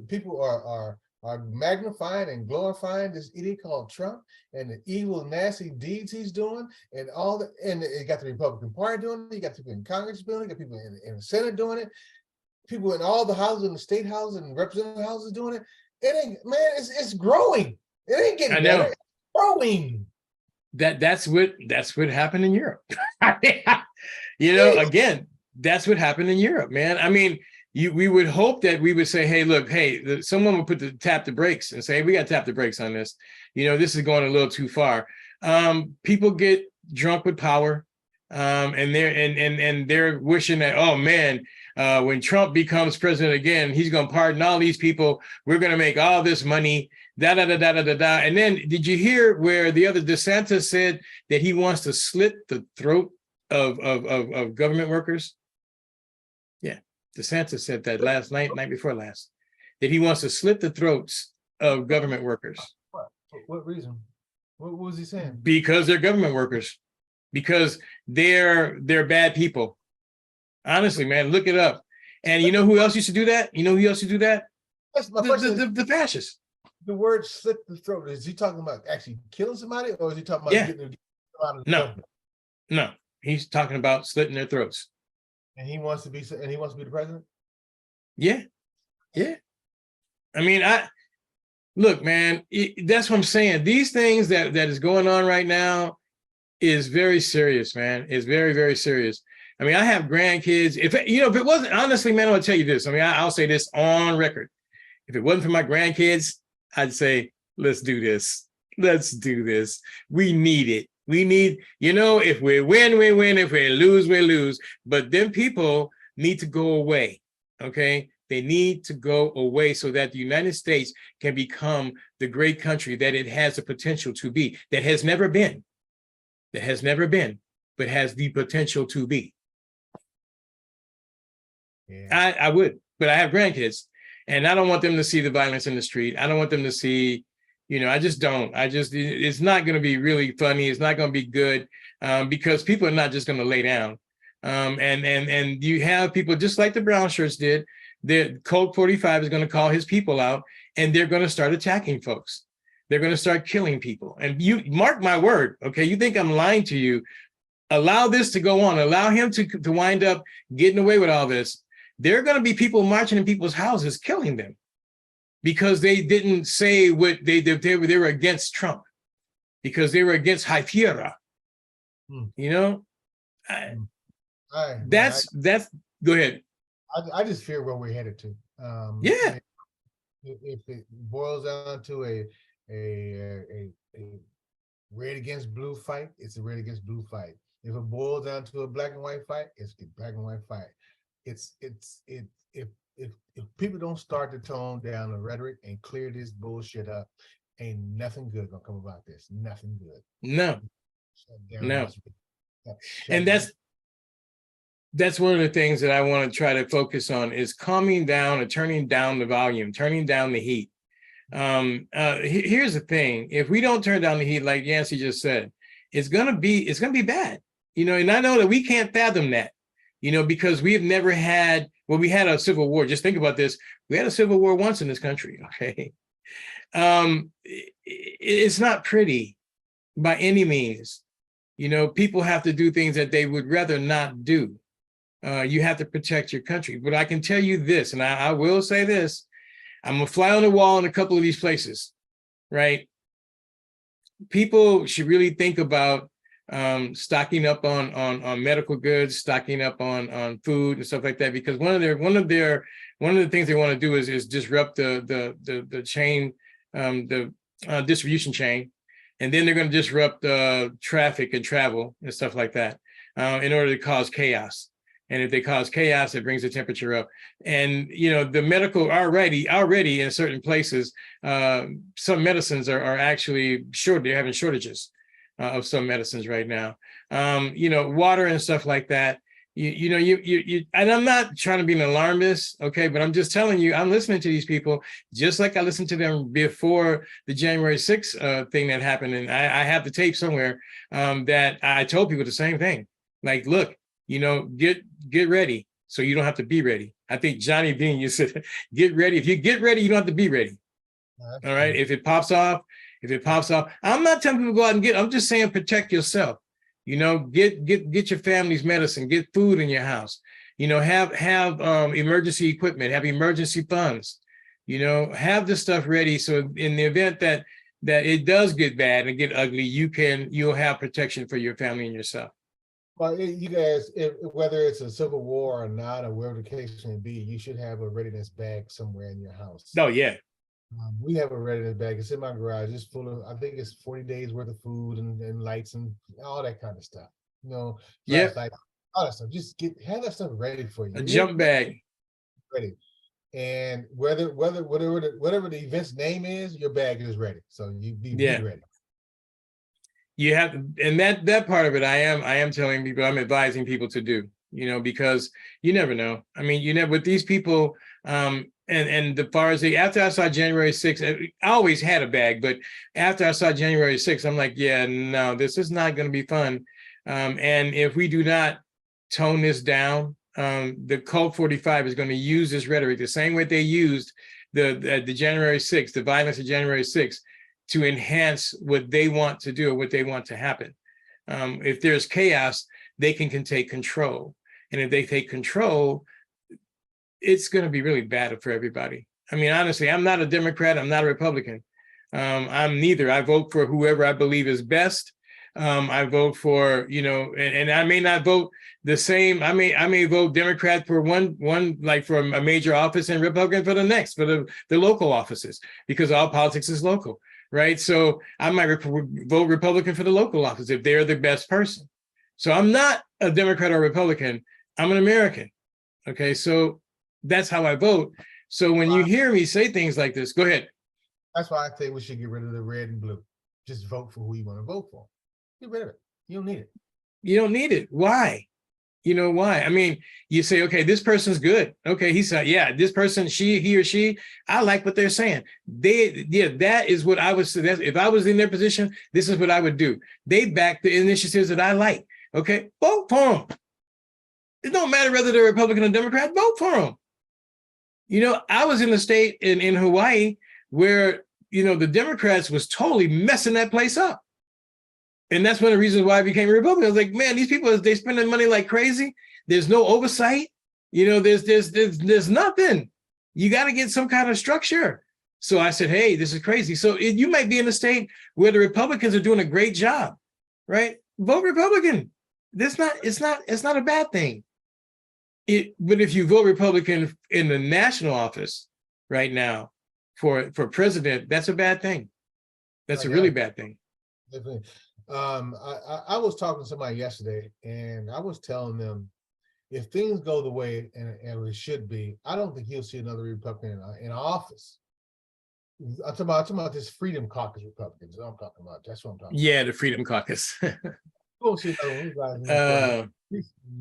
people are magnifying and glorifying this idiot called Trump and the evil, nasty deeds he's doing, and all that. And you got the Republican Party doing it. You got people in Congress doing it. You got people in the Senate doing it. People in all the houses, in the state houses and representative houses doing it. It ain't, man. It's growing. It ain't getting better. It's growing. That's what happened in Europe. Again, that's what happened in Europe, man. I mean, we would hope that we would say, hey, someone would tap the brakes and say, hey, we got to tap the brakes on this. This is going a little too far. People get drunk with power, and they're wishing that, oh man, when Trump becomes president again, he's going to pardon all these people. We're going to make all this money. Da da da da da da da. And then, did you hear where the other DeSantis said that he wants to slit the throat of government workers? Yeah, DeSantis said that last night before last, that he wants to slit the throats of government workers. What reason? What was he saying? Because they're government workers. Because they're bad people. Honestly, man, look it up. And you know who else used to do that? That's my question. The fascists. The word "slit the throat," is he talking about actually killing somebody, or is he talking about getting them out of the government? No, he's talking about slitting their throats. And he wants to be the president? Yeah. I mean, look, man, that's what I'm saying. These things that is going on right now is very serious, man. It's very, very serious. I mean, I have grandkids. If it wasn't, honestly, man, I'll tell you this. I mean, I'll say this on record. If it wasn't for my grandkids, I'd say, let's do this. Let's do this. We need it. We need, if we win, we win. If we lose, we lose. But then people need to go away. Okay. They need to go away so that the United States can become the great country that it has the potential to be, that has never been, but has the potential to be. Yeah. I would, but I have grandkids, and I don't want them to see the violence in the street. I don't want them to see, I just don't. It's not going to be really funny. It's not going to be good, because people are not just going to lay down. And you have people just like the brown shirts did. The Code 45 is going to call his people out, and they're going to start attacking folks. They're going to start killing people. And you mark my word, okay? You think I'm lying to you? Allow this to go on. Allow him to wind up getting away with all this. There are going to be people marching in people's houses, killing them, because they didn't say what they were against Trump, because they were against High Fiera. That's go ahead. I just fear where we're headed to. Yeah. If it boils down to a red against blue fight, it's a red against blue fight. If it boils down to a black and white fight, it's a black and white fight. If people don't start to tone down the rhetoric and clear this bullshit up, ain't nothing good gonna come about this. Nothing good. No. And that's one of the things that I want to try to focus on is calming down and turning down the volume, turning down the heat. Here's the thing: if we don't turn down the heat, like Yancy just said, it's gonna be bad. And I know that we can't fathom that, because we have never had. Well, we had a civil war. Just think about this: we had a civil war once in this country. Okay, it's not pretty by any means. People have to do things that they would rather not do. You have to protect your country. But I can tell you this, and I will say this: I'm a fly on the wall in a couple of these places, right? People should really think about stocking up on medical goods, stocking up on food and stuff like that, because one of the things they want to do is disrupt the chain, the distribution chain, and then they're going to disrupt traffic and travel and stuff like that in order to cause chaos. And if they cause chaos, it brings the temperature up. And the medical already in certain places, some medicines are actually short. They're having shortages of some medicines right now. Water and stuff like that. And I'm not trying to be an alarmist, okay, but I'm just telling you, I'm listening to these people just like I listened to them before the January 6th thing that happened. And I have the tape somewhere that I told people the same thing. Like, look, get ready so you don't have to be ready. I think Johnny Bean, you said, get ready. If you get ready, you don't have to be ready. All right. If it pops off, I'm not telling people to go out and get, I'm just saying, protect yourself. Get your family's medicine, get food in your house, have emergency equipment, have emergency funds, have this stuff ready. So in the event that it does get bad and get ugly, you'll have protection for your family and yourself. Well, you guys, whether it's a civil war or not, or whatever the case may be, you should have a readiness bag somewhere in your house. Oh, yeah. We have a readiness bag. It's in my garage. It's full of, I think it's 40 days worth of food and lights and all that kind of stuff. Yeah, all that stuff. Just have that stuff ready for you. A jump bag. Ready. And whatever the event's name is, your bag is ready. So you be ready. You have, and that part of it, I am telling people, I'm advising people to do, because you never know. I mean, with these people, and as far as after I saw January 6th, I always had a bag, but after I saw January 6th, I'm like, yeah, no, this is not going to be fun. And if we do not tone this down, the Code 45 is going to use this rhetoric the same way they used the January 6th, the violence of January 6th, to enhance what they want to do or what they want to happen. If there's chaos, they can take control. And if they take control, it's going to be really bad for everybody. I mean, honestly, I'm not a Democrat. I'm not a Republican. I'm neither. I vote for whoever I believe is best. I vote for, and I may not vote the same. I may vote Democrat for one like for a major office and Republican for the next, for the local offices, because all politics is local. Right. So I might vote Republican for the local office if they're the best person. So I'm not a Democrat or Republican. I'm an American. OK, so That's how I vote. So when you hear me say things like this, go ahead. That's why I think we should get rid of the red and blue. Just vote for who you want to vote for. Get rid of it. You don't need it. You don't need it. Why? You know why? I mean, you say, okay, this person's good. Okay, he said, yeah, this person, he or she, I like what they're saying. That is what I would say. If I was in their position, this is what I would do. They back the initiatives that I like. Okay, vote for them. It don't matter whether they're Republican or Democrat, vote for them. You know, I was in a state in Hawaii where, you know, the Democrats was totally messing that place up. And that's one of the reasons why I became a Republican. I was like, man, these people, they spending money like crazy. There's no oversight. You know, there's nothing. You got to get some kind of structure. So I said, hey, this is crazy. So you might be in a state where the Republicans are doing a great job, right? Vote Republican. It's not a bad thing. But if you vote Republican in the national office right now for president, that's a bad thing. That's a really bad thing. Definitely. I was talking to somebody yesterday, and I was telling them, if things go the way and it should be, I don't think you'll see another Republican in office. I'm talking about this Freedom Caucus Republicans. I'm talking about. That's what I'm talking about. Yeah, the Freedom Caucus. We'll see at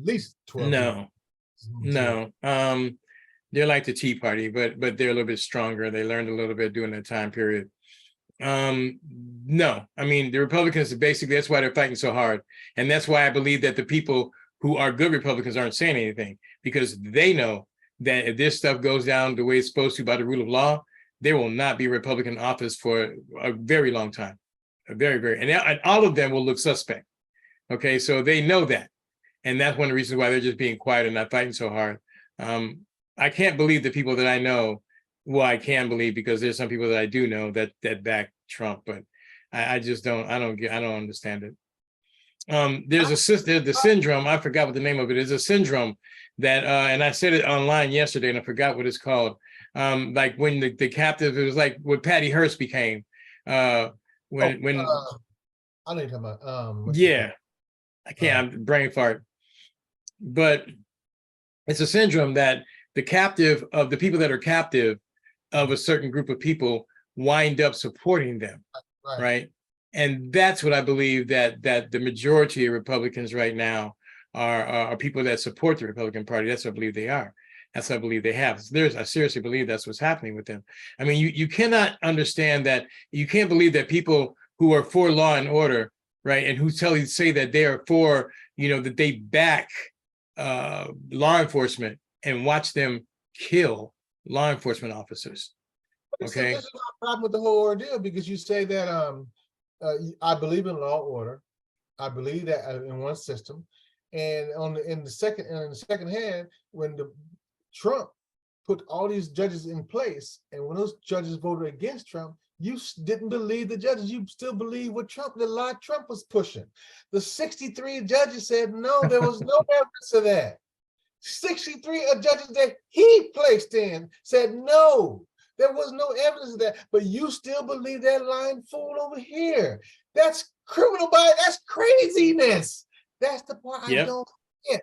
least 12. No. They're like the Tea Party, but they're a little bit stronger. They learned a little bit during that time period. No, I mean, the Republicans, basically, that's why they're fighting so hard. And that's why I believe that the people who are good Republicans aren't saying anything, because they know that if this stuff goes down the way it's supposed to by the rule of law, there will not be a Republican office for a very long time. And all of them will look suspect. Okay, so they know that. And that's one of the reasons why they're just being quiet and not fighting so hard. I can't believe the people that I know. Well, I can believe, because there's some people that I do know that back Trump, but I just don't understand it. There's the syndrome. I forgot what the name of it is. A syndrome that, and I said it online yesterday, and I forgot what it's called. Like when the captive, it was like what Patty Hearst became. I know you're talking about. Yeah, I can't. I'm brain fart. But it's a syndrome that the captive of the people that are captive of a certain group of people wind up supporting them, right? And that's what I believe, that the majority of Republicans right now are people that support the Republican Party. That's what I believe they are. That's what I believe they have. I seriously believe that's what's happening with them. I mean, you cannot understand that. You can't believe that people who are for law and order, right, and who say that they are for, you know, that they back law enforcement and watch them kill law enforcement officers. Okay. This is a problem with the whole ordeal, because you say that I believe in law and order. I believe that in one system, and in the second hand, when Trump put all these judges in place, and when those judges voted against Trump, you didn't believe the judges. You still believe what the lie Trump was pushing. The 63 judges said no, there was no evidence of that. 63 judges that he placed in said no, there was no evidence of that, but you still believe that lying fool over here. That's criminal that's craziness. That's the part I don't get.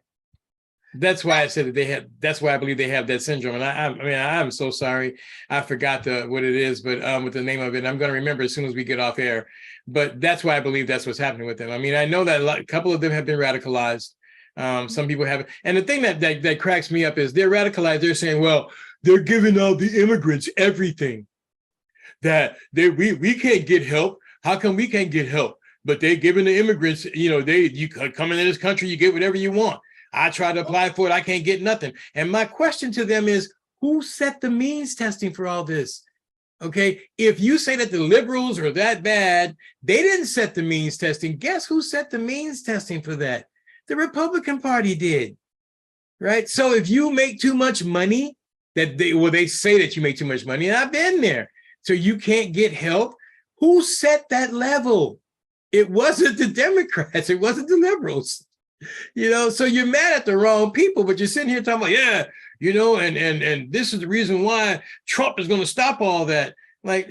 That's why I said that that's why I believe they have that syndrome. And I mean, I'm so sorry. I forgot what it is, but with the name of it, and I'm going to remember as soon as we get off air. But that's why I believe that's what's happening with them. I mean, I know that a couple of them have been radicalized. Some people haven't. And the thing that cracks me up is they're radicalized. They're saying, well, they're giving all the immigrants everything. That we can't get help. How come we can't get help? But they're giving the immigrants, you know, you come into this country, you get whatever you want. I try to apply for it, I can't get nothing. And my question to them is, who set the means testing for all this? Okay, if you say that the liberals are that bad, they didn't set the means testing. Guess who set the means testing for that? The Republican Party did, right? So if you make too much money, they say that you make too much money, and I've been there, so you can't get help. Who set that level? It wasn't the Democrats, it wasn't the liberals. You know, so you're mad at the wrong people, but you're sitting here talking about, yeah, you know, and this is the reason why Trump is going to stop all that. Like,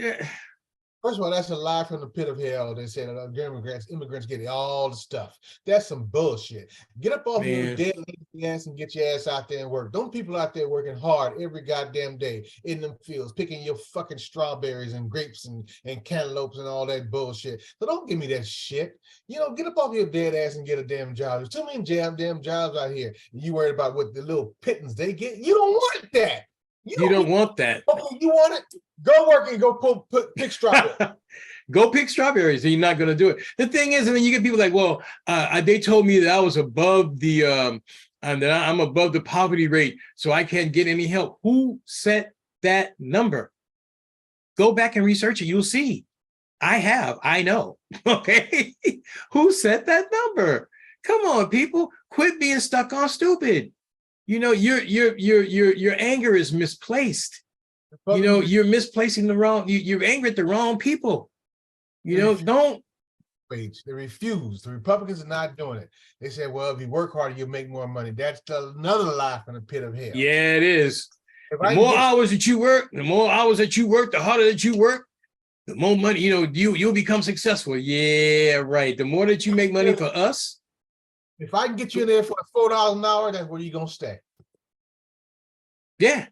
First of all, that's a lie from the pit of hell. They said immigrants get all the stuff. That's some bullshit. Get up off your dead lazy ass and get your ass out there and work. Don't people out there working hard every goddamn day in them fields, picking your fucking strawberries and grapes and cantaloupes and all that bullshit. So don't give me that shit. Get up off your dead ass and get a damn job. There's too many damn jobs out here. You worried about what the little pittance they get? You don't want that. You don't want that. Okay, you want it? Go work and go pick strawberries. Go pick strawberries, and you're not going to do it. The thing is, I mean, you get people like, well, they told me that I was above the, and that I'm above the poverty rate, so I can't get any help. Who set that number? Go back and research it. You'll see. I know. Okay. Who set that number? Come on, people. Quit being stuck on stupid. Your anger is misplaced. You're misplacing the wrong, you're angry at the wrong people. Don't. They refuse. The Republicans are not doing it. They said, well, if you work harder, you'll make more money. That's another lie from the pit of hell. Yeah, it is. The more hours that you work, the harder that you work, the more money, you'll become successful. Yeah, right. The more that you make money for us. If I can get you in there for $4 an hour, that's where you're going to stay. Yeah.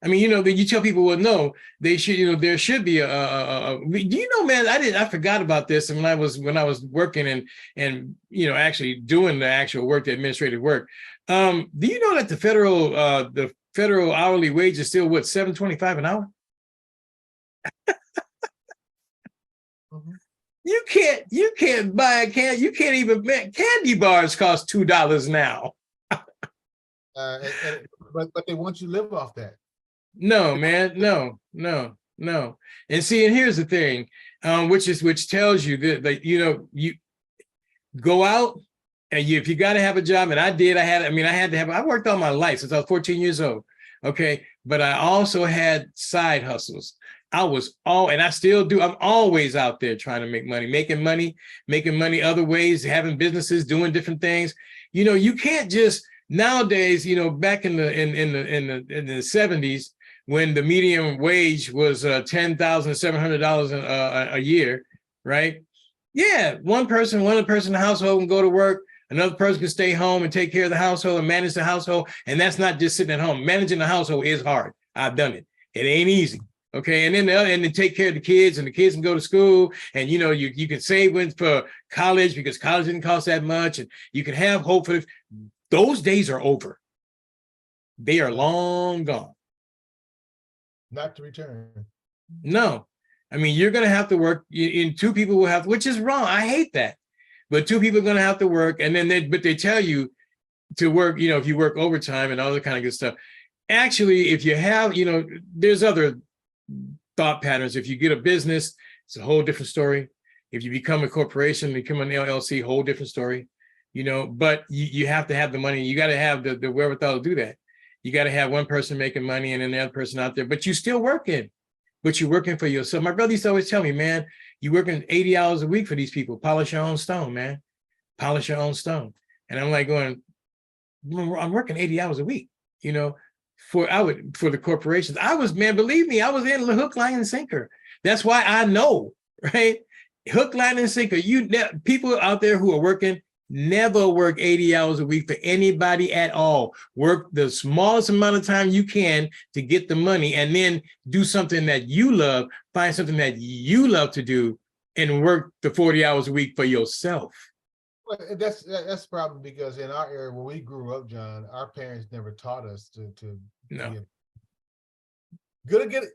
I mean, you tell people, well, no, they should, there should be man, I forgot about this. And when I was working and actually doing the actual work, the administrative work. Do you know that the federal hourly wage is still what, $7.25 an hour? Mm-hmm. You can't buy you can't even, candy bars cost $2 now. But they want you to live off that. No, man, no. And see, and here's the thing, which tells you that you go out and if you got to have a job, and I worked all my life since I was 14 years old. Okay, but I also had side hustles. And I still do. I'm always out there trying to make money, making money other ways, having businesses, doing different things. You can't just nowadays, back in the 70s, when the median wage was $10,700 a year, right? Yeah, one person in the household can go to work. Another person can stay home and take care of the household and manage the household. And that's not just sitting at home. Managing the household is hard. I've done it. It ain't easy. Okay, and then and to take care of the kids, and the kids can go to school, and you can save for college because college didn't cost that much, and you can have hope for those days are over. They are long gone. Not to return. No, I mean, you're going to have to work. And two people will have, which is wrong. I hate that, but two people are going to have to work, and then they tell you to work. If you work overtime and all that kind of good stuff. Actually, if you have, there's other thought patterns. If you get a business, it's a whole different story. If you become a corporation, become an LLC, whole different story. But you have to have the money. You got to have the wherewithal to do that. You got to have one person making money and then the other person out there, but you're still working, but you're working for yourself. My brother used to always tell me, man, you're working 80 hours a week for these people. Polish your own stone, man. Polish your own stone. And I'm like going, I'm working 80 hours a week, for the corporations. Believe me, I was in hook, line, and sinker. That's why I know, right? Hook, line, and sinker. People out there who are working, never work 80 hours a week for anybody at all. Work the smallest amount of time you can to get the money, and then do something that you love, find something that you love to do, and work the 40 hours a week for yourself. Well, that's the problem, because in our area where we grew up, John, our parents never taught us to get a good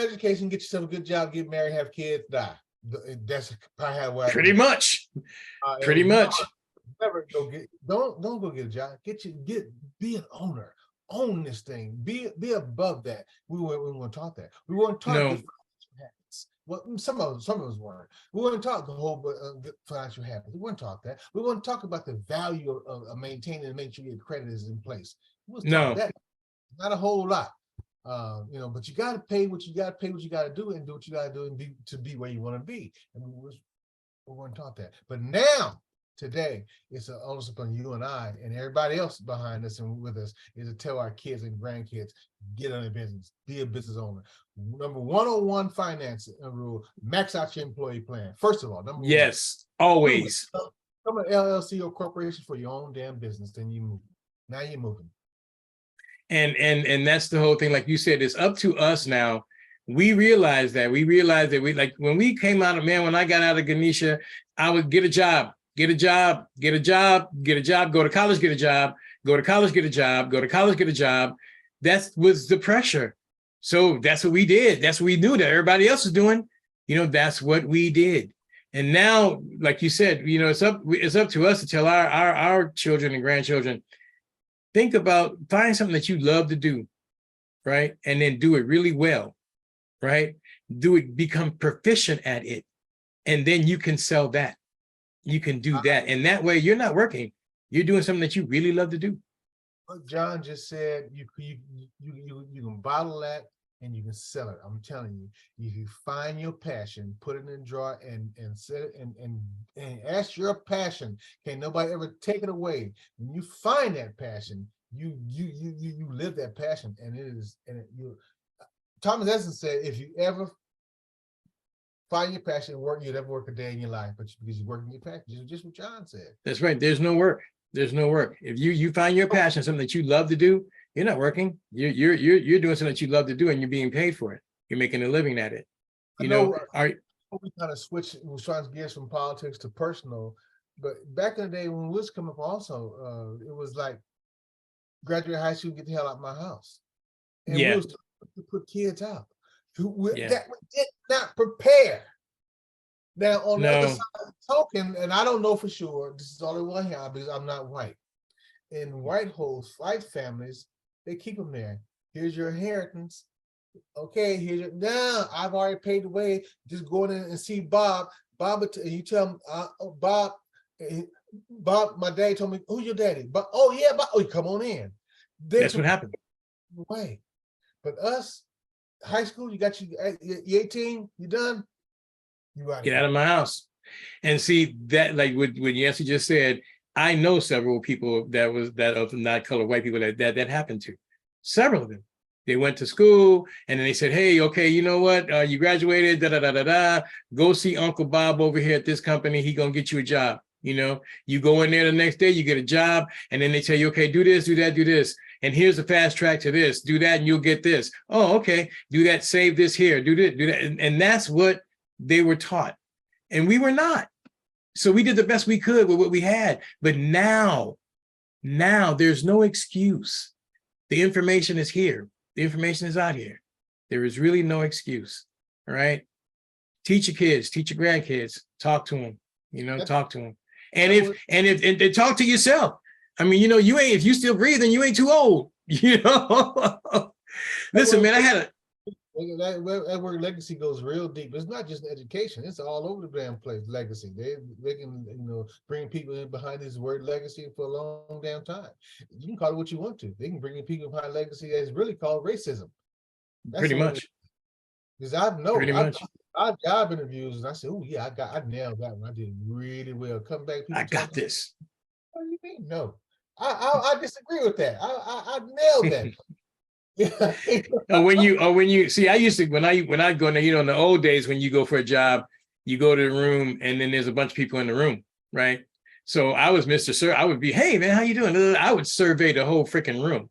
education, get yourself a good job, get married, have kids, die. That's probably how pretty much. Never don't go get a job. Be an owner. Own this thing. Be above that. We weren't taught that. We weren't taught the financial habits. Well, some of us weren't. We weren't taught the whole financial habits. We weren't taught that. We weren't talk about the value of maintaining and making sure your credit is in place. We was taught that. Not a whole lot. But you got to pay what you got to do, and do what you got to do, and be where you want to be. And we weren't taught that. But now today. It's an onus upon you and I and everybody else behind us and with us is to tell our kids and grandkids, get on the business, be a business owner. Number 101 finance rule, max out your employee plan. First of all, number Yes, always. Become an LLC or corporation for your own damn business, then you move. Now you're moving. And that's the whole thing. Like you said, it's up to us now. We realized that we like when we came out of, man, when I got out of Ganesha, I would get a job, go to college, get a job, go to college, get a job, go to college, get a job. That was the pressure. So that's what we did. That's what we knew that everybody else was doing. That's what we did. And now, like you said, it's up to us to tell our children and grandchildren, find something that you love to do, right? And then do it really well, right? Become proficient at it. And then you can sell that. You can do that. And that way you're not working. You're doing something that you really love to do. What John just said, you can bottle that and you can sell it. I'm telling you, if you find your passion, put it in a drawer and set it and ask your passion. Can nobody ever take it away? When you find that passion, you live that passion, and Thomas Edison said, if you ever find your passion and work, you'll never work a day in your life, but because you're working your passion, just what John said. That's right. There's no work. There's no work. If you find your passion, something that you love to do, you're not working. You're doing something that you love to do, and you're being paid for it. You're making a living at it. We kind of switch. We're trying to get from politics to personal, but back in the day when we was coming up, also it was like graduate high school, get the hell out of my house. And we was to put kids out that we did not prepare. Now, on the other side of the token, and I don't know for sure, this is all I want to hear because I'm not white. In white families, they keep them there. Here's your inheritance. Okay, now I've already paid the way. Just go in and see Bob. And you tell him, Bob, my dad told me, who's your daddy? But Bob, come on in. That's what happened. Way. But us, high school, you got you 18, you done? Get out of my house. And see that, like what Yancy just said, I know several people that of not colored white people that happened to. Several of them. They went to school and then they said, hey, okay, you know what? You graduated, go see Uncle Bob over here at this company. He gonna get you a job. You go in there the next day, you get a job, and then they tell you, okay, do this, do that, do this. And here's the fast track to this, do that, and you'll get this. Oh, okay, do that, save this here, do this, do that. And that's what they were taught. And we were not. So we did the best we could with what we had. But now there's no excuse. The information is here. The information is out here. There is really no excuse. All right. Teach your kids, teach your grandkids, talk to them, talk to them. And talk to yourself. I mean, if you still breathing, you ain't too old, Listen, man, I had a, that word legacy goes real deep. It's not just education; it's all over the damn place. Legacy. They can bring people in behind this word legacy for a long damn time. You can call it what you want to. They can bring in people behind legacy that's really called racism. That's pretty much. Because I've job interviews and I said, oh yeah, I nailed that one. I did really well. Come back. I got this. What do you mean? No, I disagree with that. I nailed that. when you see, I used to when I go in there, in the old days when you go for a job, you go to the room and then there's a bunch of people in the room, right? So I was Mr. Sir. I would be, hey man, how you doing? I would survey the whole freaking room,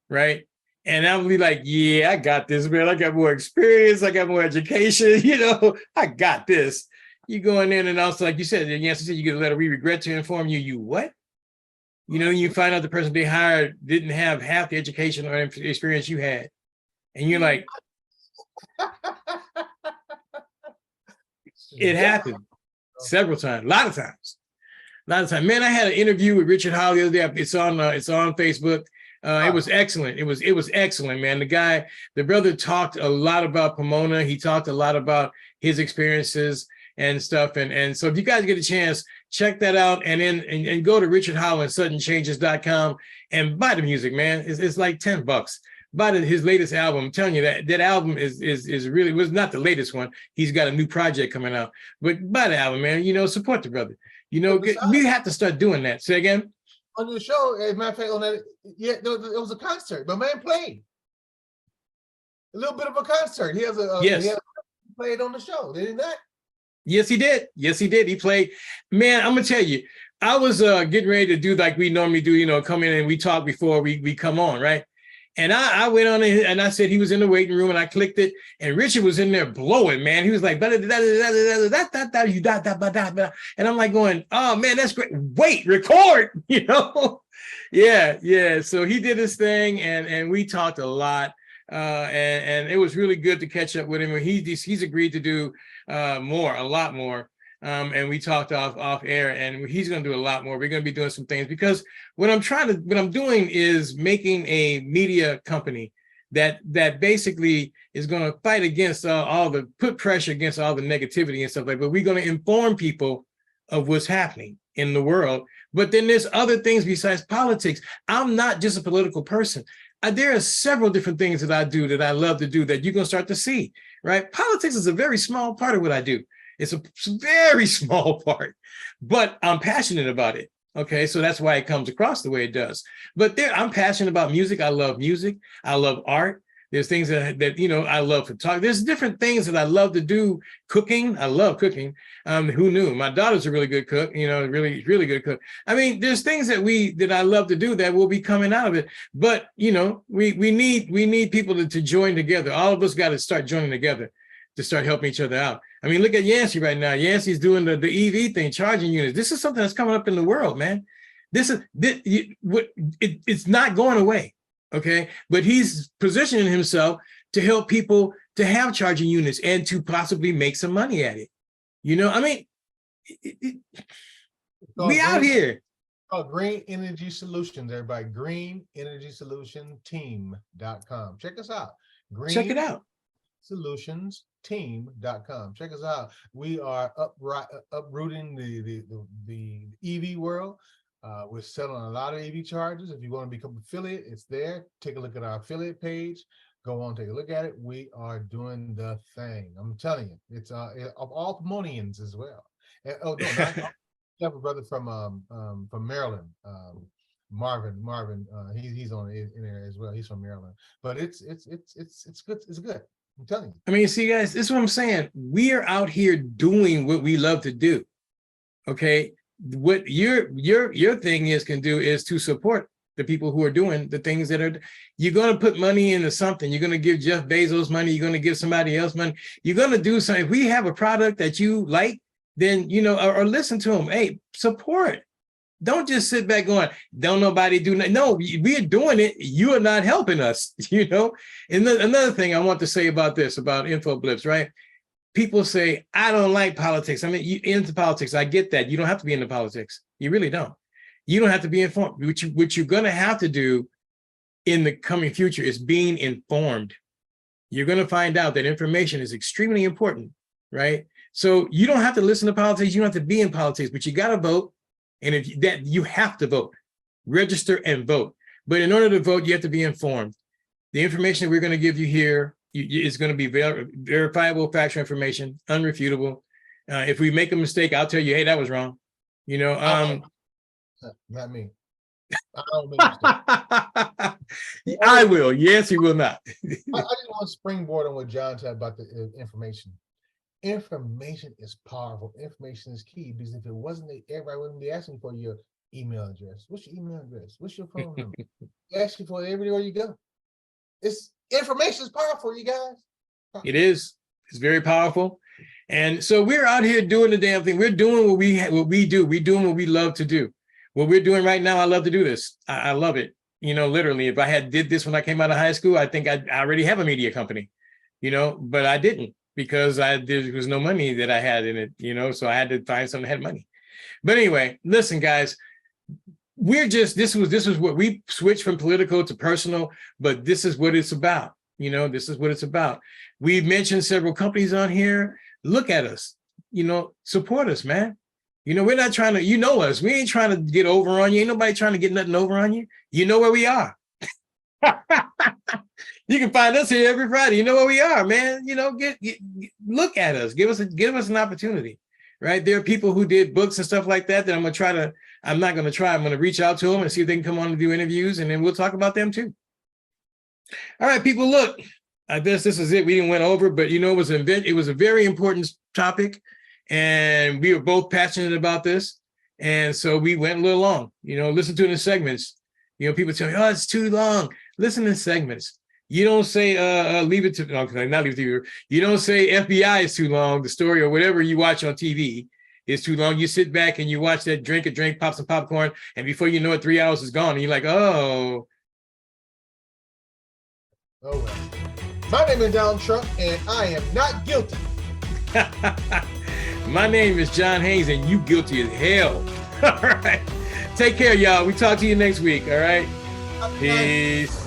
right? And I would be like, yeah, I got this, man. I got more experience. I got more education. I got this. You go in there and also, like you said, Yancy said, you get a letter. We regret to inform you. You what? You find out the person they hired didn't have half the education or experience you had. And you're like, it happened several times, a lot of times. Man, I had an interview with Richard Howell the other day. It's on Facebook. It was excellent. It was excellent, man. The brother talked a lot about Pomona. He talked a lot about his experiences and stuff. And so if you guys get a chance, check that out and then go to Richard Howell and suddenchanges.com and buy the music, man. It's like $10. Buy his latest album. I'm telling you that album is really, was not the latest one. He's got a new project coming out, but buy the album, man. Support the brother. You know, But besides, we have to start doing that. Say again. on your show, as a matter of fact, on that, yeah, it was a concert. My man played a little bit of a concert. He has Yes. played on the show. Did he not? Yes, he did. Yes, he did. He played. Man, I'm gonna tell you, I was getting ready to do like we normally do, you know, come in and we talk before we come on, right? And I went on and I said he was in the waiting room and I clicked it, and Richard was in there blowing, man. He was like, and I'm like going, oh man, that's great. Wait, record, you know? Yeah. So he did his thing, and we talked a lot. And it was really good to catch up with him. He's agreed to do a lot more. And we talked off air, and he's going to do a lot more. We're going to be doing some things, because what I'm doing is making a media company that basically is going to fight against put pressure against all the negativity and stuff like that. But we're going to inform people of what's happening in the world. But then there's other things besides politics. I'm not just a political person. There are several different things that I do that I love to do that you're going to start to see, right? Politics is a very small part of what I do. It's a very small part, but I'm passionate about it. Okay, so that's why it comes across the way it does. But I'm passionate about music. I love music. I love art. There's things that you know, I love photography. There's different things that I love to do. Cooking, I love cooking. Who knew? My daughter's a really good cook, you know, really good cook. I mean, there's things that I love to do that will be coming out of it. But you know, we need people to join together. All of us got to start joining together to start helping each other out. I mean, look at Yancy right now. Yancy's doing the EV thing, charging units. This is something that's coming up in the world, man. It's not going away, okay? But he's positioning himself to help people to have charging units and to possibly make some money at it. You know, I mean, we out here. Oh, Green Energy Solutions, everybody. GreenEnergySolutionTeam.com. Check us out. Check it out. Solutionsteam.com. Check us out. We are uprooting the EV world. We're selling a lot of EV chargers. If you want to become an affiliate, it's there. Take a look at our affiliate page. Go on, take a look at it. We are doing the thing. I'm telling you, it's of all Pomonians as well. And, I have a brother from Maryland, Marvin. He's on in there as well. He's from Maryland, but it's good. It's good. I'm telling you. I mean, see, guys, this is what I'm saying. We are out here doing what we love to do. Okay, what your thing can do is to support the people who are doing the things that are. You're going to put money into something. You're going to give Jeff Bezos money. You're going to give somebody else money. You're going to do something. If we have a product that you like, then you know, or listen to them. Hey, support. Don't just sit back going, don't nobody do nothing. No, we are doing it. You are not helping us, you know? And another thing I want to say about this, about infoblips, right? People say, I don't like politics. I mean, you into politics. I get that. You don't have to be into politics. You really don't. You don't have to be informed. What you're going to have to do in the coming future is being informed. You're going to find out that information is extremely important, right? So you don't have to listen to politics. You don't have to be in politics, but you got to vote. And you have to vote, register and vote. But in order to vote, you have to be informed. The information that we're going to give you here is going to be verifiable, factual information, unrefutable. If we make a mistake, I'll tell you, hey, that was wrong. You know, not me. I don't make mistakes. I will. Yes, he will not. I just want to springboard on what John said about the information. Information is powerful. Information is key, because if it wasn't, everybody wouldn't be asking for your email address. What's your email address? What's your phone number? Ask you for it everywhere you go. Information is powerful, you guys. It is. It's very powerful. And so we're out here doing the damn thing. We're doing what we do. We're doing what we love to do. What we're doing right now, I love to do this. I love it. You know, literally, if I did this when I came out of high school, I think I already have a media company, you know, but I didn't, because there was no money that I had in it, you know, so I had to find something that had money. But anyway, listen, guys, this was what we switched from political to personal, but this is what it's about. You know, this is what it's about. We've mentioned several companies on here. Look at us, you know, support us, man. You know, we're not trying to, you know us. We ain't trying to get over on you. Ain't nobody trying to get nothing over on you. You know where we are. You can find us here every Friday. You know where we are, man. You know, look at us. Give us an opportunity. right? There are people who did books and stuff like that I'm going to reach out to them and see if they can come on and do interviews, and then we'll talk about them too. All right, people, look, I guess this is it. We didn't went over, but it was a very important topic, and we were both passionate about this. And so we went a little long, listen to it in segments. People tell me, oh, it's too long. Listen in segments. You don't say leave it to, no, not leave it to you. You don't say FBI is too long, the story or whatever you watch on TV is too long. You sit back and you watch that, drink a drink, pop some popcorn, and before you know it, 3 hours is gone. And you're like, oh. Oh, well. My name is Donald Trump, and I am not guilty. My name is John Haynes, and you guilty as hell. All right. Take care, y'all. We talk to you next week. All right. Peace.